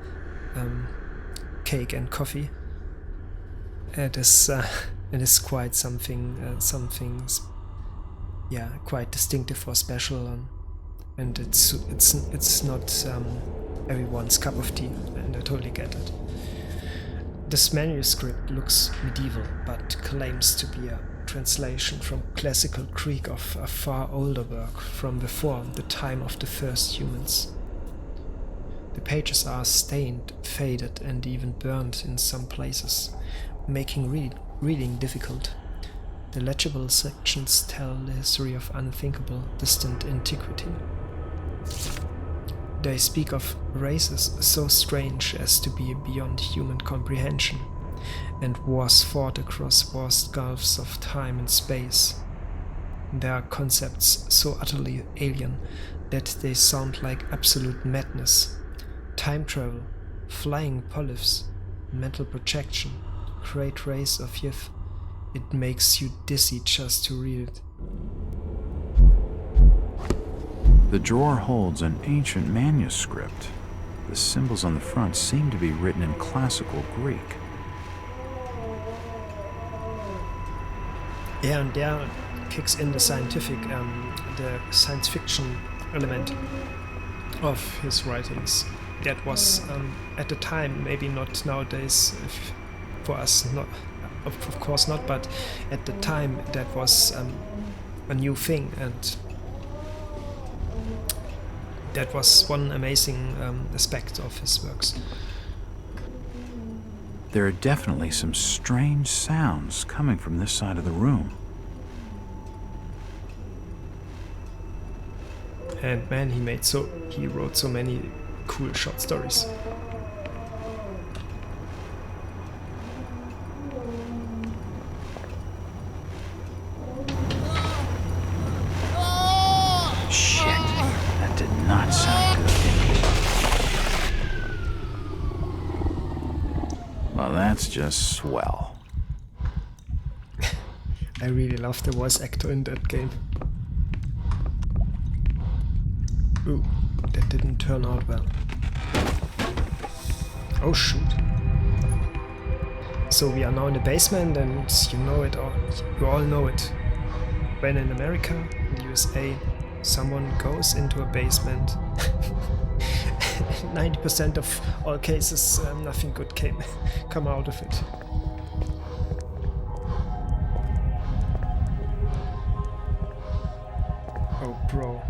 cake and coffee. It is quite something, yeah, quite distinctive or special, and it's not everyone's cup of tea, and I totally get it. This manuscript looks medieval, but claims to be a translation from classical Greek of a far older work from before the time of the first humans. The pages are stained, faded, and even burned in some places, making reading difficult. The legible sections tell the history of unthinkable, distant antiquity. They speak of races so strange as to be beyond human comprehension, and wars fought across vast gulfs of time and space. There are concepts so utterly alien that they sound like absolute madness. Time travel, flying polyphs, mental projection, great race of Yith. It makes you dizzy just to read it. The drawer holds an ancient manuscript. The symbols on the front seem to be written in classical Greek. Yeah, and there kicks in the the science fiction element of his writings. That was at the time, maybe not nowadays, for us, not of course not, but at the time that was a new thing, and that was one amazing aspect of his works. There are definitely some strange sounds coming from this side of the room. And man, he wrote so many cool short stories. Shit, that did not sound good. Well, that's just swell. I really love the voice actor in that game. Ooh, that didn't turn out well. Oh shoot. So we are now in the basement, and you know it all. You all know it. When in America, in the USA, someone goes into a basement, 90% of all cases, nothing good come out of it. Oh, bro.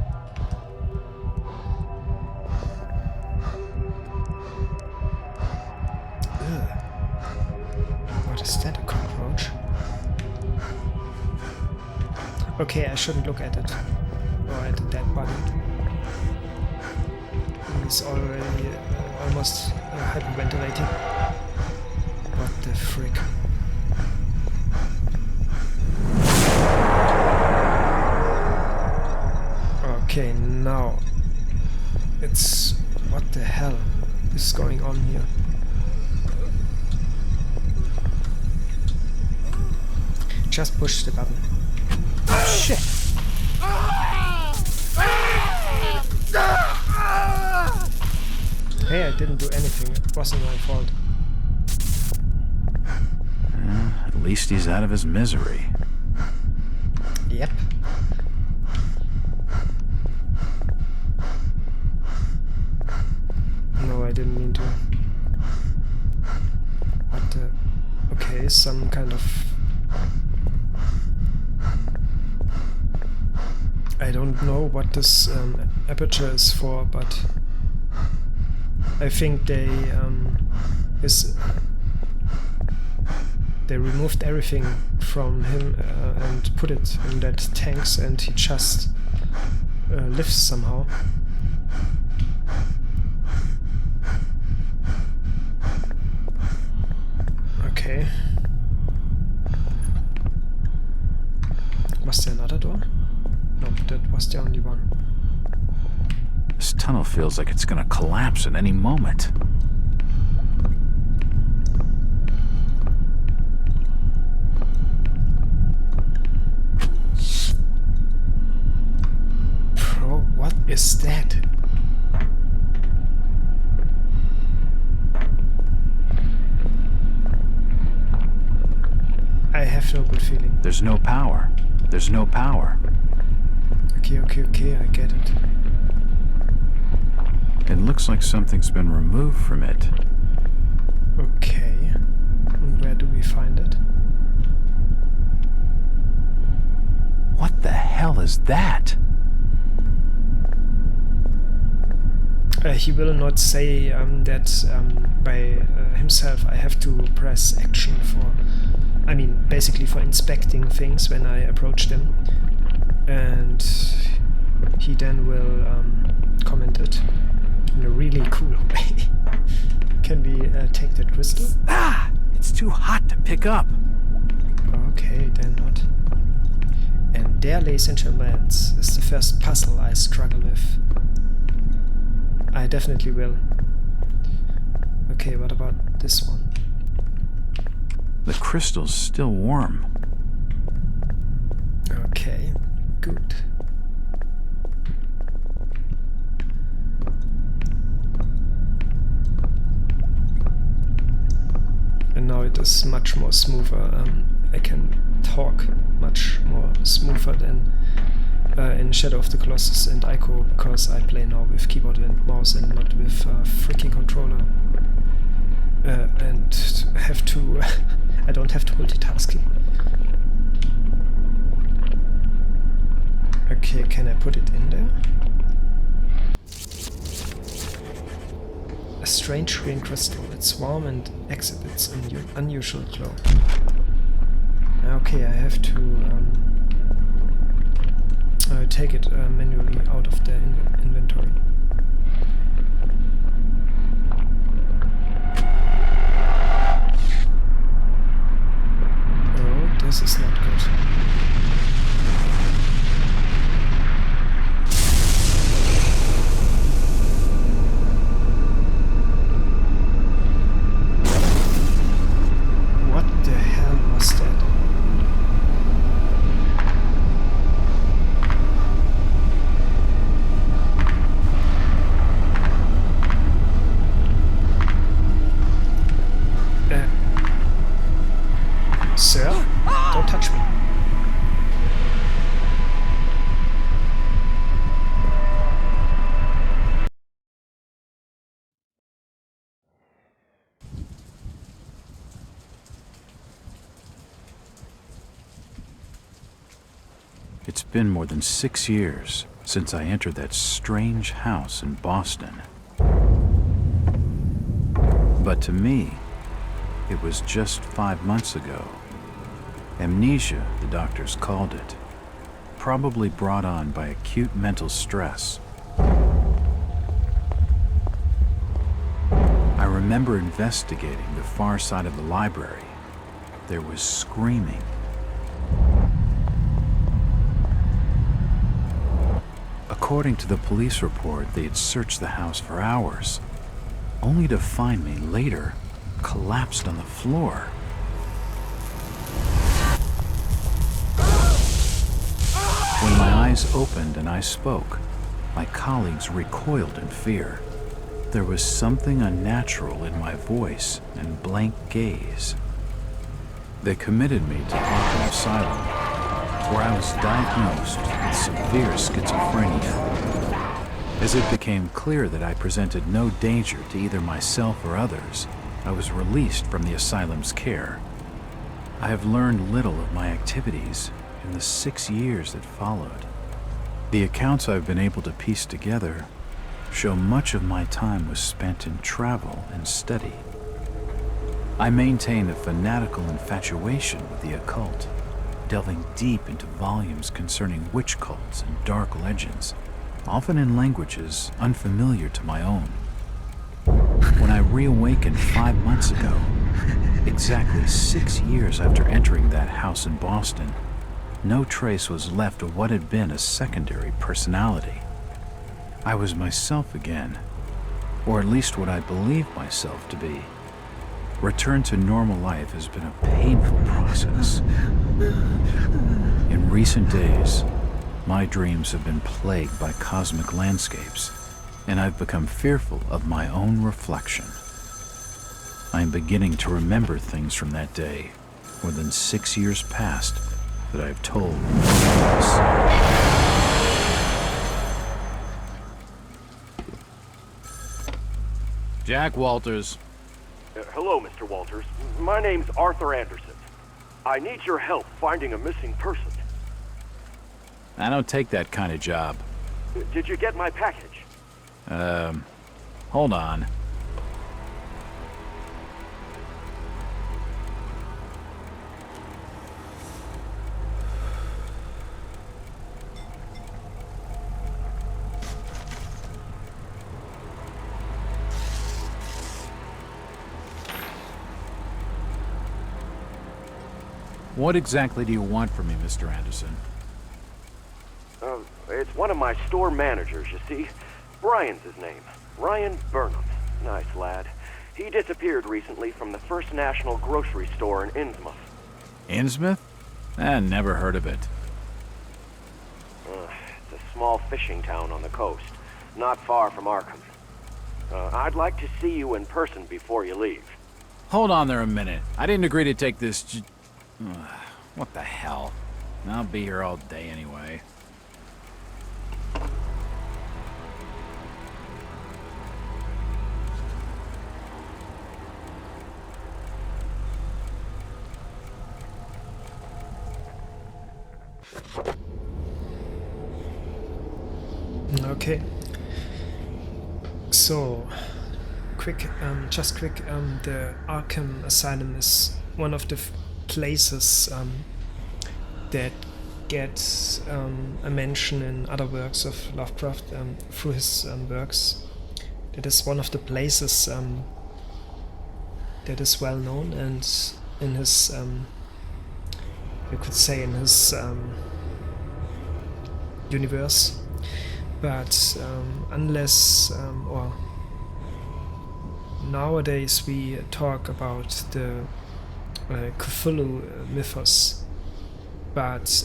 What is that, a cockroach? Okay, I shouldn't look at it. Or at the dead body. He's already almost hyperventilating. What the frick? Okay, now it's... what the hell is going on here? Just push the button. Oh, shit! Hey, I didn't do anything. It wasn't my fault. At least he's out of his misery. Yep. No, I didn't mean to. What the... Okay, some kind of... I don't know what this aperture is for, but I think they removed everything from him and put it in that tanks, and he just lives somehow. Okay. Was there another door? Nope, that was the only one. This tunnel feels like it's gonna collapse at any moment. Bro, what is that? I have no good feeling. There's no power. There's no power. Okay, I get it. It looks like something's been removed from it. Okay. And where do we find it? is that? He will not say that by himself. I have to press action basically for inspecting things when I approach them. And he then will comment it in a really cool way. Can we take that crystal? Ah! It's too hot to pick up. Okay, then not. And there, ladies and gentlemen, is the first puzzle I struggle with. I definitely will. Okay, what about this one? The crystal's still warm. Okay, good. And now it is much more smoother. I can talk much more smoother than in Shadow of the Colossus and Ico, because I play now with keyboard and mouse and not with a freaking controller. And have to... I don't have to multitasking. Okay, can I put it in there? A strange green crystal. It's warm and exhibits an unusual glow. Okay, I have to take it manually out of the inventory. Oh, this is not good. What the hell was that? Sir? Don't touch me. It's been more than 6 years since I entered that strange house in Boston. But to me, it was just 5 months ago. Amnesia, the doctors called it, probably brought on by acute mental stress. I remember investigating the far side of the library. There was screaming. According to the police report, they had searched the house for hours, only to find me later collapsed on the floor. When my eyes opened and I spoke, my colleagues recoiled in fear. There was something unnatural in my voice and blank gaze. They committed me to Arkham Asylum, where I was diagnosed with severe schizophrenia. As it became clear that I presented no danger to either myself or others, I was released from the asylum's care. I have learned little of my activities in the 6 years that followed. The accounts I've been able to piece together show much of my time was spent in travel and study. I maintain a fanatical infatuation with the occult, delving deep into volumes concerning witch cults and dark legends, often in languages unfamiliar to my own. When I reawakened 5 months ago, exactly 6 years after entering that house in Boston, no trace was left of what had been a secondary personality. I was myself again, or at least what I believed myself to be. Return to normal life has been a painful process. In recent days, my dreams have been plagued by cosmic landscapes, and I've become fearful of my own reflection. I am beginning to remember things from that day, more than 6 years past, that I have told no one else. Jack Walters. Hello, Mr. Walters. My name's Arthur Anderson. I need your help finding a missing person. I don't take that kind of job. Did you get my package? Hold on. What exactly do you want from me, Mr. Anderson? It's one of my store managers, you see. Brian's his name. Ryan Burnham. Nice lad. He disappeared recently from the First National grocery store in Innsmouth. Innsmouth? Never heard of it. It's a small fishing town on the coast, not far from Arkham. I'd like to see you in person before you leave. Hold on there a minute. I didn't agree to take this what the hell? I'll be here all day anyway. Okay. So, just quick, the Arkham Asylum is one of the places that gets a mention in other works of Lovecraft through his works. It is one of the places that is well known, and in his, you could say, in his universe. But unless, or nowadays we talk about the Cthulhu mythos, but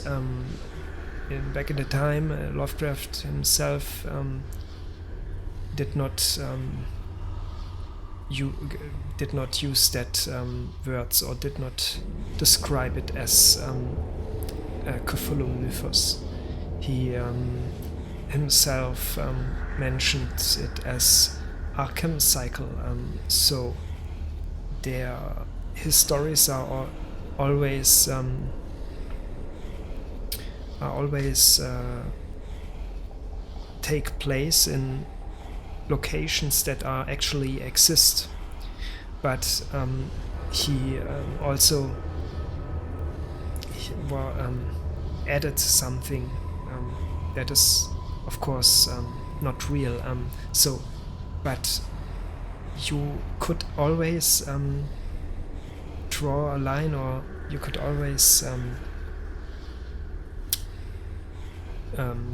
back in the time, Lovecraft himself did not use that words, or did not describe it as a Cthulhu mythos. He himself mentioned it as Arkham cycle. So his stories are always take place in locations that are actually exist, but he also added something that is, of course, not real. But you could always draw a line, or you could always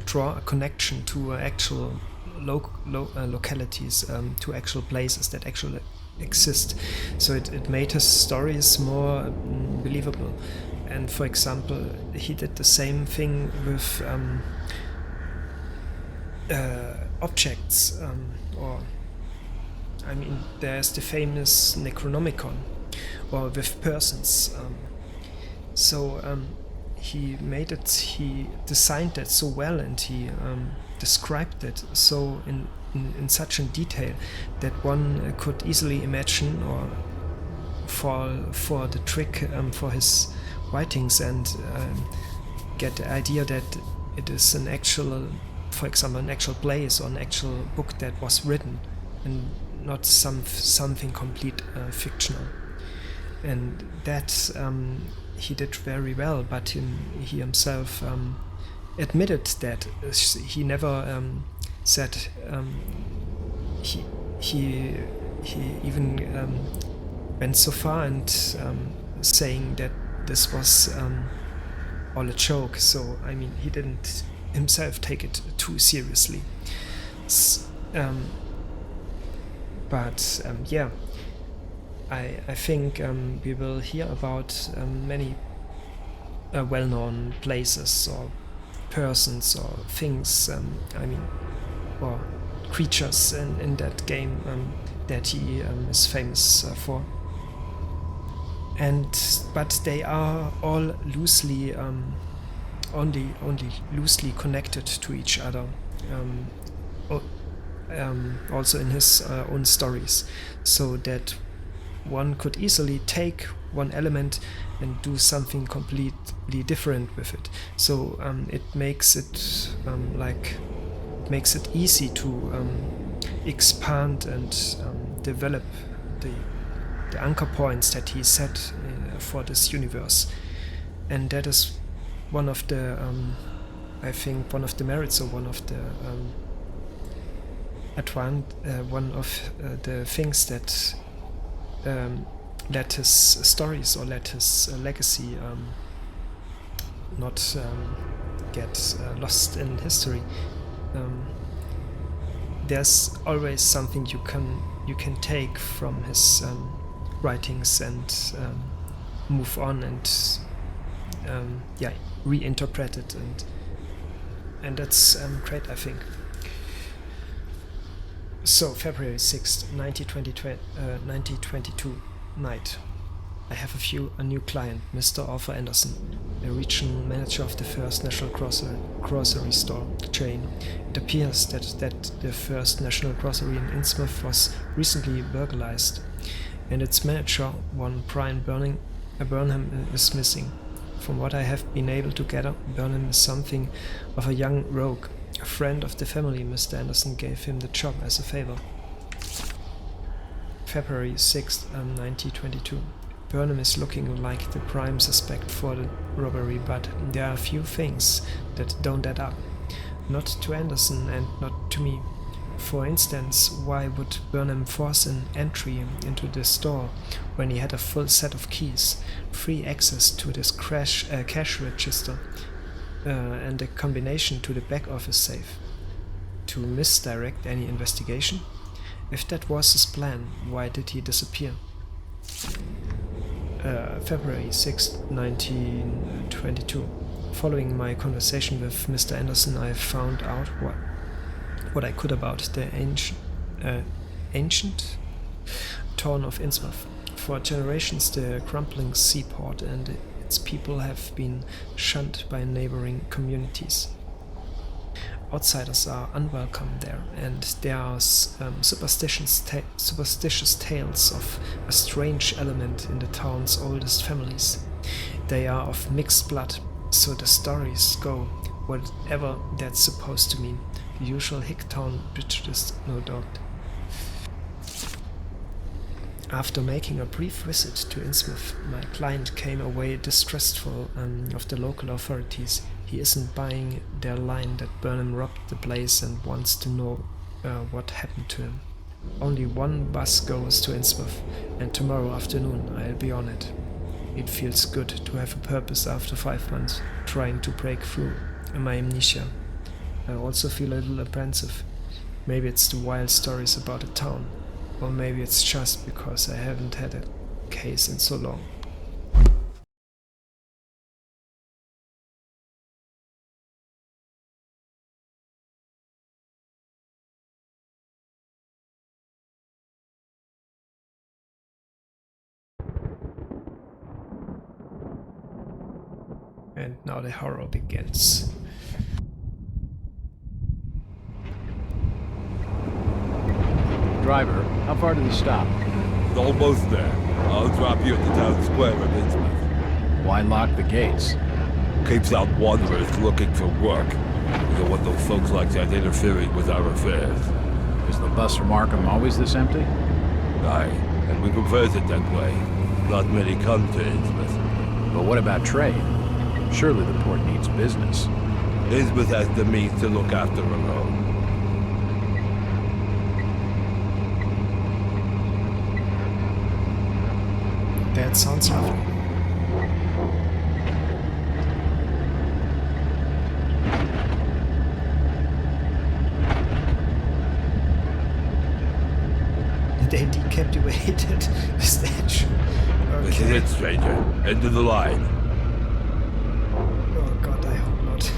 draw a connection to actual localities, to actual places that actually exist. So it made his stories more believable. And for example, he did the same thing with objects, there's the famous Necronomicon, or with persons. He designed it so well, and he described it so in such a detail that one could easily imagine or fall for the trick for his writings, and get the idea that it is an actual, for example, an actual place or an actual book that was written, and not something complete fictional. And that he did very well, but he himself admitted that he never said he even went so far and saying that this was all a joke. So he didn't himself take it too seriously. I think we will hear about many well-known places or persons or things, or creatures in that game that he is famous for. But they are all loosely, only loosely connected to each other. Also in his own stories, so that one could easily take one element and do something completely different with it. So it makes it makes it easy to expand and develop the anchor points that he set for this universe. And that is one of the I think one of the merits, or one of the one of the things that let his stories, or let his legacy not get lost in history. There's always something you can take from his writings and move on and reinterpret it, and that's great, I think. So February 6th, 1922 night. I have a new client, Mr. Arthur Anderson, a regional manager of the First National Grocery Store chain. It appears that the First National Grocery in Innsmouth was recently burglarized, and its manager, one Brian Burnham, is missing. From what I have been able to gather, Burnham is something of a young rogue. A friend of the family, Mr. Anderson, gave him the job as a favor. February 6th, 1922. Burnham is looking like the prime suspect for the robbery, but there are a few things that don't add up. Not to Anderson and not to me. For instance, why would Burnham force an entry into the store when he had a full set of keys, free access to this cash register, and a combination to the back office safe? To misdirect any investigation? If that was his plan, why did he disappear? February 6, 1922. Following my conversation with Mr. Anderson, I found out what I could about the ancient town of Innsmouth. For generations, the crumbling seaport and its people have been shunned by neighboring communities. Outsiders are unwelcome there, and there are superstitious tales of a strange element in the town's oldest families. They are of mixed blood, so the stories go, whatever that's supposed to mean. The usual Hicktown prejudice, no doubt. After making a brief visit to Innsmouth, my client came away distrustful of the local authorities. He isn't buying their line that Burnham robbed the place and wants to know what happened to him. Only one bus goes to Innsmouth, and tomorrow afternoon I'll be on it. It feels good to have a purpose after 5 months trying to break through my amnesia. I also feel a little apprehensive. Maybe it's the wild stories about the town, or maybe it's just because I haven't had a case in so long. And now the horror begins. Driver, how far to the stop? It's almost there. I'll drop you at the town square of Innsmouth. Why lock the gates? Keeps out wanderers looking for work. We don't want those folks like that interfering with our affairs. Is the bus from Arkham always this empty? Aye, and we prefers it that way. Not many come to Innsmouth. But what about trade? Surely the port needs business. Innsmouth has the means to look after her own. That sounds lovely. They decapitated the statue. This is it, stranger. End of the line. Oh god, I hope not.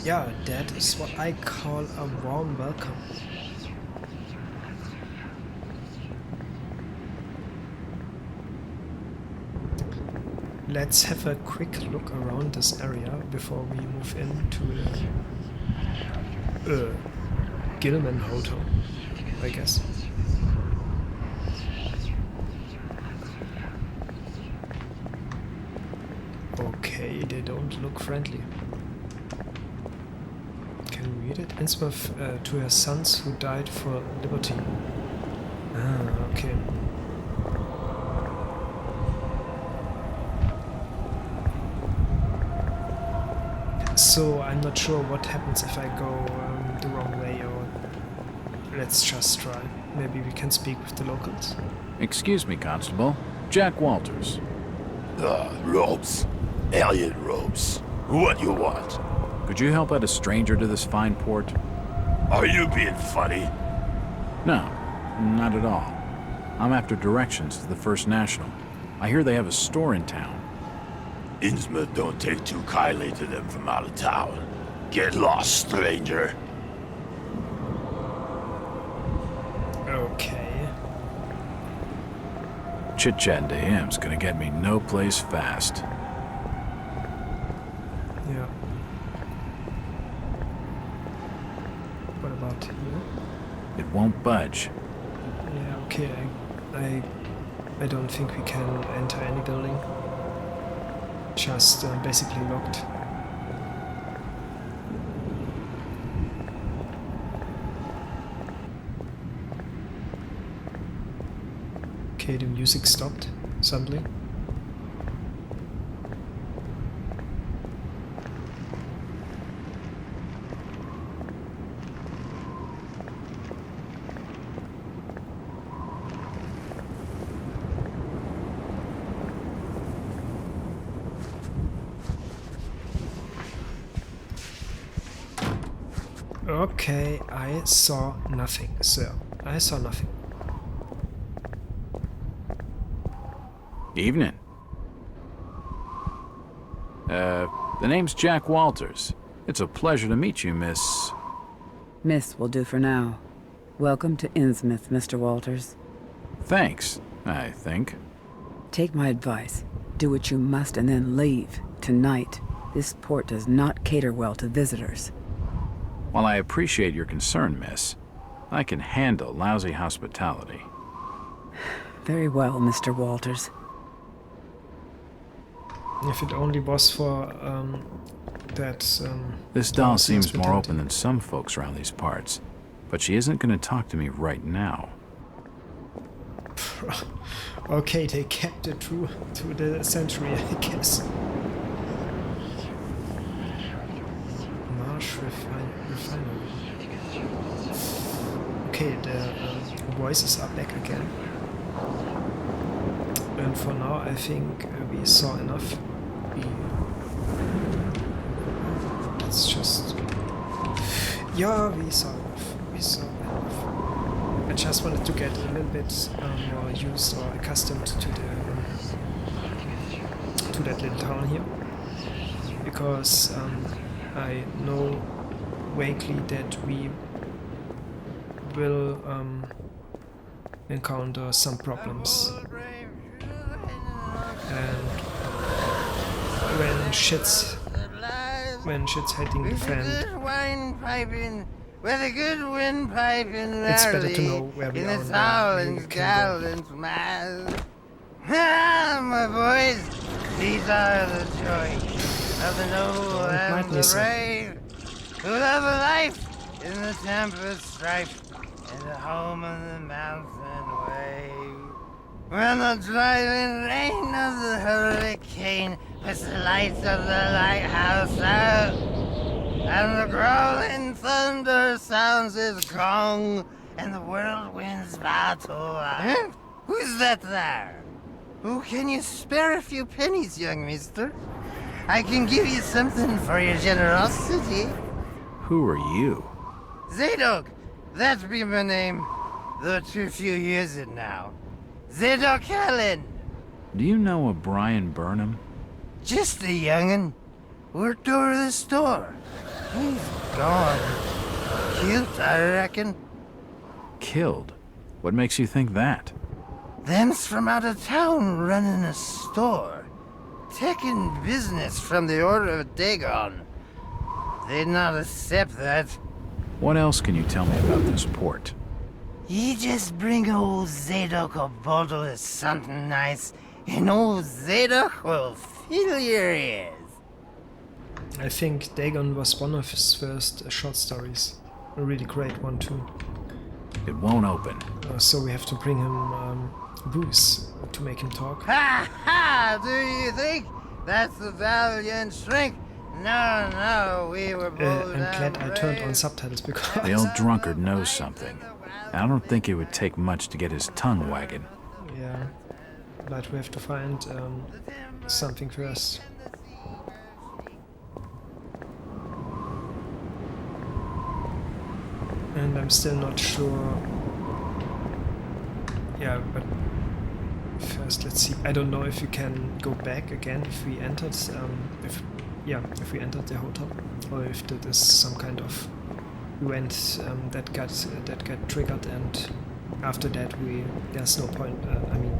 Yeah, that is what I call a warm welcome. Let's have a quick look around this area before we move into the Gilman Hotel, I guess. Okay, they don't look friendly. Can you read it? Innsmouth to her sons who died for liberty. Ah, okay. So I'm not sure what happens if I go the wrong way, or let's just try. Maybe we can speak with the locals. Excuse me, Constable. Jack Walters. Robes. Alien robes. What you want? Could you help out a stranger to this fine port? Are you being funny? No, not at all. I'm after directions to the First National. I hear they have a store in town. Innsmouth don't take too kindly to them from out of town. Get lost, stranger. Okay. Chit-chatting to him's gonna get me no place fast. Yeah. What about here? It won't budge. Yeah, okay. I don't think we can enter any building. Just basically locked. Okay, the music stopped suddenly. Okay, I saw nothing, sir. I saw nothing. Evening. The name's Jack Walters. It's a pleasure to meet you, Miss... Miss will do for now. Welcome to Innsmouth, Mr. Walters. Thanks, I think. Take my advice. Do what you must and then leave. Tonight. This port does not cater well to visitors. While I appreciate your concern, miss, I can handle lousy hospitality. Very well, Mr. Walters. If it only was for that... This doll seems more open than some folks around these parts, but she isn't going to talk to me right now. Okay, they kept it true to the century, I guess. Marsh refinery. Okay, the voices are back again. And for now, I think we saw enough. Let's just... Yeah, we saw enough. We saw enough. I just wanted to get a little bit more used or accustomed to that little town here. Because I know vaguely that we will encounter some problems. And when shit's hitting the fan, with a good windpipe in it's better to know where we are and where we can go. Ah, my boys, these are the choice of the noble and the brave, who love a life in the tempest strife, and a home on the mountain wave. When the driving rain of the hurricane puts the lights of the lighthouse out, and the growling thunder sounds its gong, and the whirlwinds battle out. Who's that there? Oh, can you spare a few pennies, young mister? I can give you something for your generosity. Who are you? Zadok, that be my name, though too few years it now. Zadok Allen. Do you know a Brian Burnham? Just a young'un. Worked over the store. He's gone. Killed, I reckon. Killed? What makes you think that? Them's from out of town running a store. Taking business from the Order of Dagon. They'd not accept that. What else can you tell me about this port? You just bring old Zadok a bottle of something nice, and old Zadok will fill your ears. I think Dagon was one of his first short stories. A really great one too. It won't open. So we have to bring him booze to make him talk. Ha ha! Do you think that's the valiant shrink? No, we were bold. I'm glad I turned on subtitles because The old drunkard knows something. I don't think it would take much to get his tongue wagging. Yeah, but we have to find something first. And I'm still not sure. Yeah, but first let's see. I don't know if you can go back again if we entered. If we entered the hotel, or if that is some kind of event that got triggered, and after that there's no point.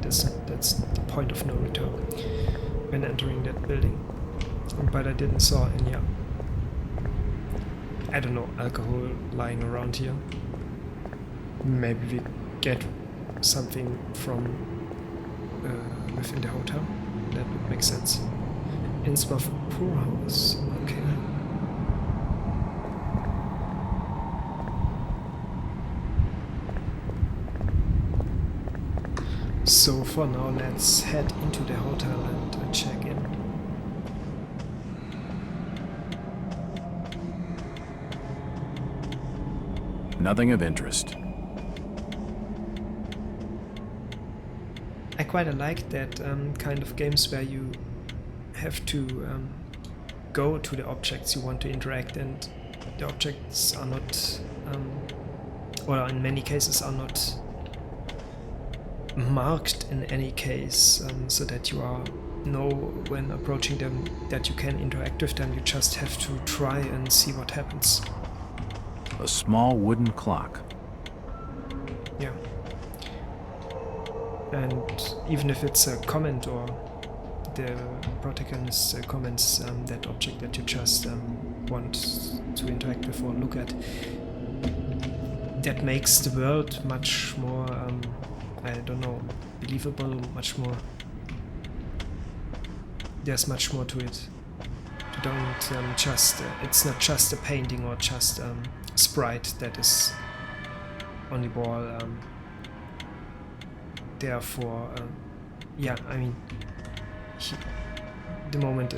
That's the point of no return when entering that building. But I didn't saw any. I don't know, alcohol lying around here. Maybe we get something from within the hotel. That would make sense. Innsmouth Poorhouse. Okay. So for now, let's head into the hotel and check in. Nothing of interest. I quite like that kind of games where you have to go to the objects you want to interact, and the objects are not, or in many cases are not marked in any case, so that you know when approaching them that you can interact with them. You just have to try and see what happens. A small wooden clock. Yeah. And even if it's a comment or the protagonist comments that object that you just want to interact with or look at, that makes the world much more, I don't know, believable, much more. There's much more to it. You don't it's not just a painting or just sprite that is on the wall. Therefore, the moment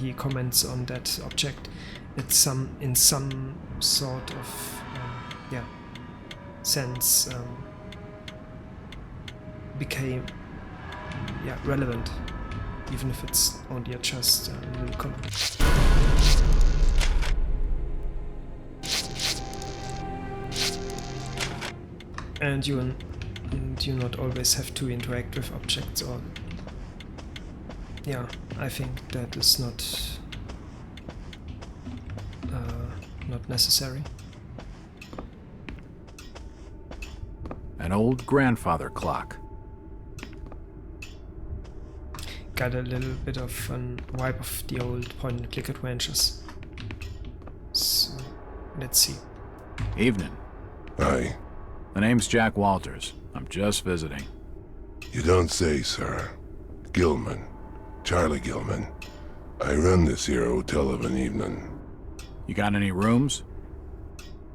he comments on that object, it's in some sort of sense became relevant, even if it's only just a little comment. And you do not always have to interact with objects, or I think that is not necessary. An old grandfather clock. Got a little bit of a vibe of the old point-and-click adventures. So, let's see. Evening. Hi. The name's Jack Walters. I'm just visiting. You don't say, sir. Gilman. Charlie Gilman. I run this here hotel of an evening. You got any rooms?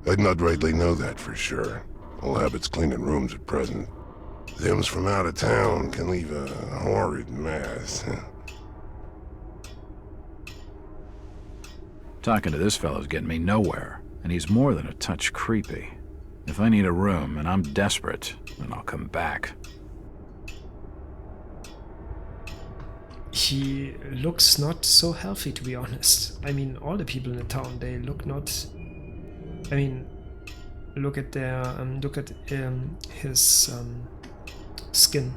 I'd not rightly know that for sure. All habits cleaning rooms at present. Them's from out of town can leave a horrid mess. Talking to this fellow's getting me nowhere, and he's more than a touch creepy. If I need a room and I'm desperate, then I'll come back. He looks not so healthy, to be honest. I mean, all the people in the town, they look not. I mean, look at his skin.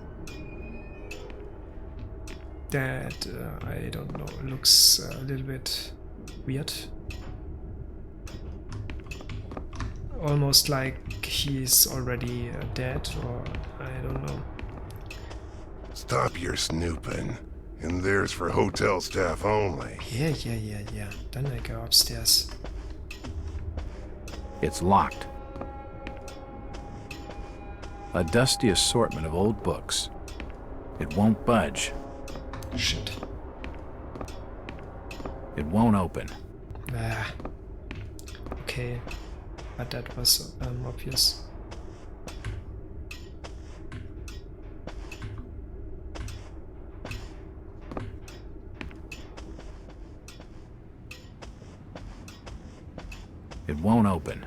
That I don't know, looks a little bit weird. almost like he's already dead, or I don't know. Stop your snooping. And there's for hotel staff only. Yeah. Then I go upstairs. It's locked. A dusty assortment of old books. It won't budge. Shit. It won't open. Ah. Okay. But that was obvious. It won't open.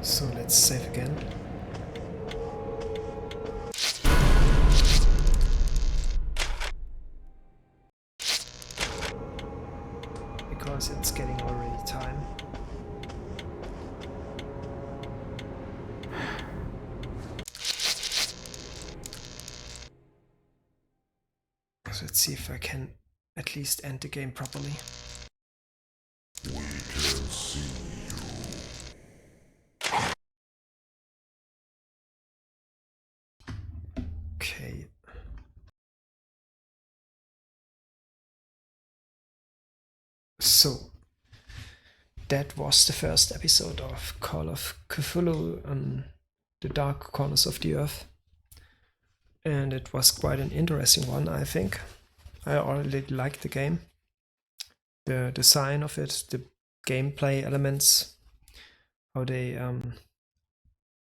So let's save again. Because it's getting already time. So let's see if I can at least end the game properly. We can see you. Okay. So that was the first episode of Call of Cthulhu on the Dark Corners of the Earth. And it was quite an interesting one, I think. I already liked the game. The design of it, the gameplay elements, how they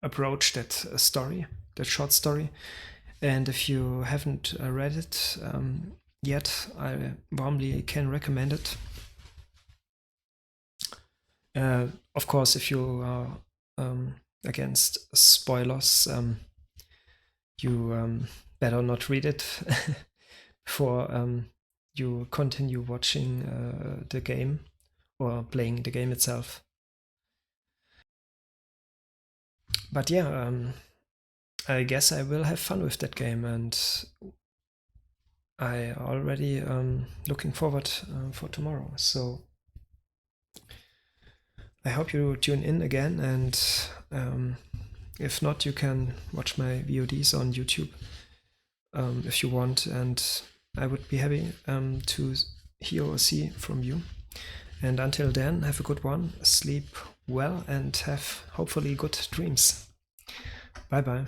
approach that story, that short story. And if you haven't read it yet, I warmly can recommend it. Of course, if you are against spoilers, you better not read it before you continue watching the game or playing the game itself. But yeah, I guess I will have fun with that game, and I already looking forward for tomorrow. So I hope you tune in again, and if not, you can watch my VODs on YouTube if you want, and I would be happy to hear or see from you. And until then, have a good one, sleep well, and have hopefully good dreams. Bye bye.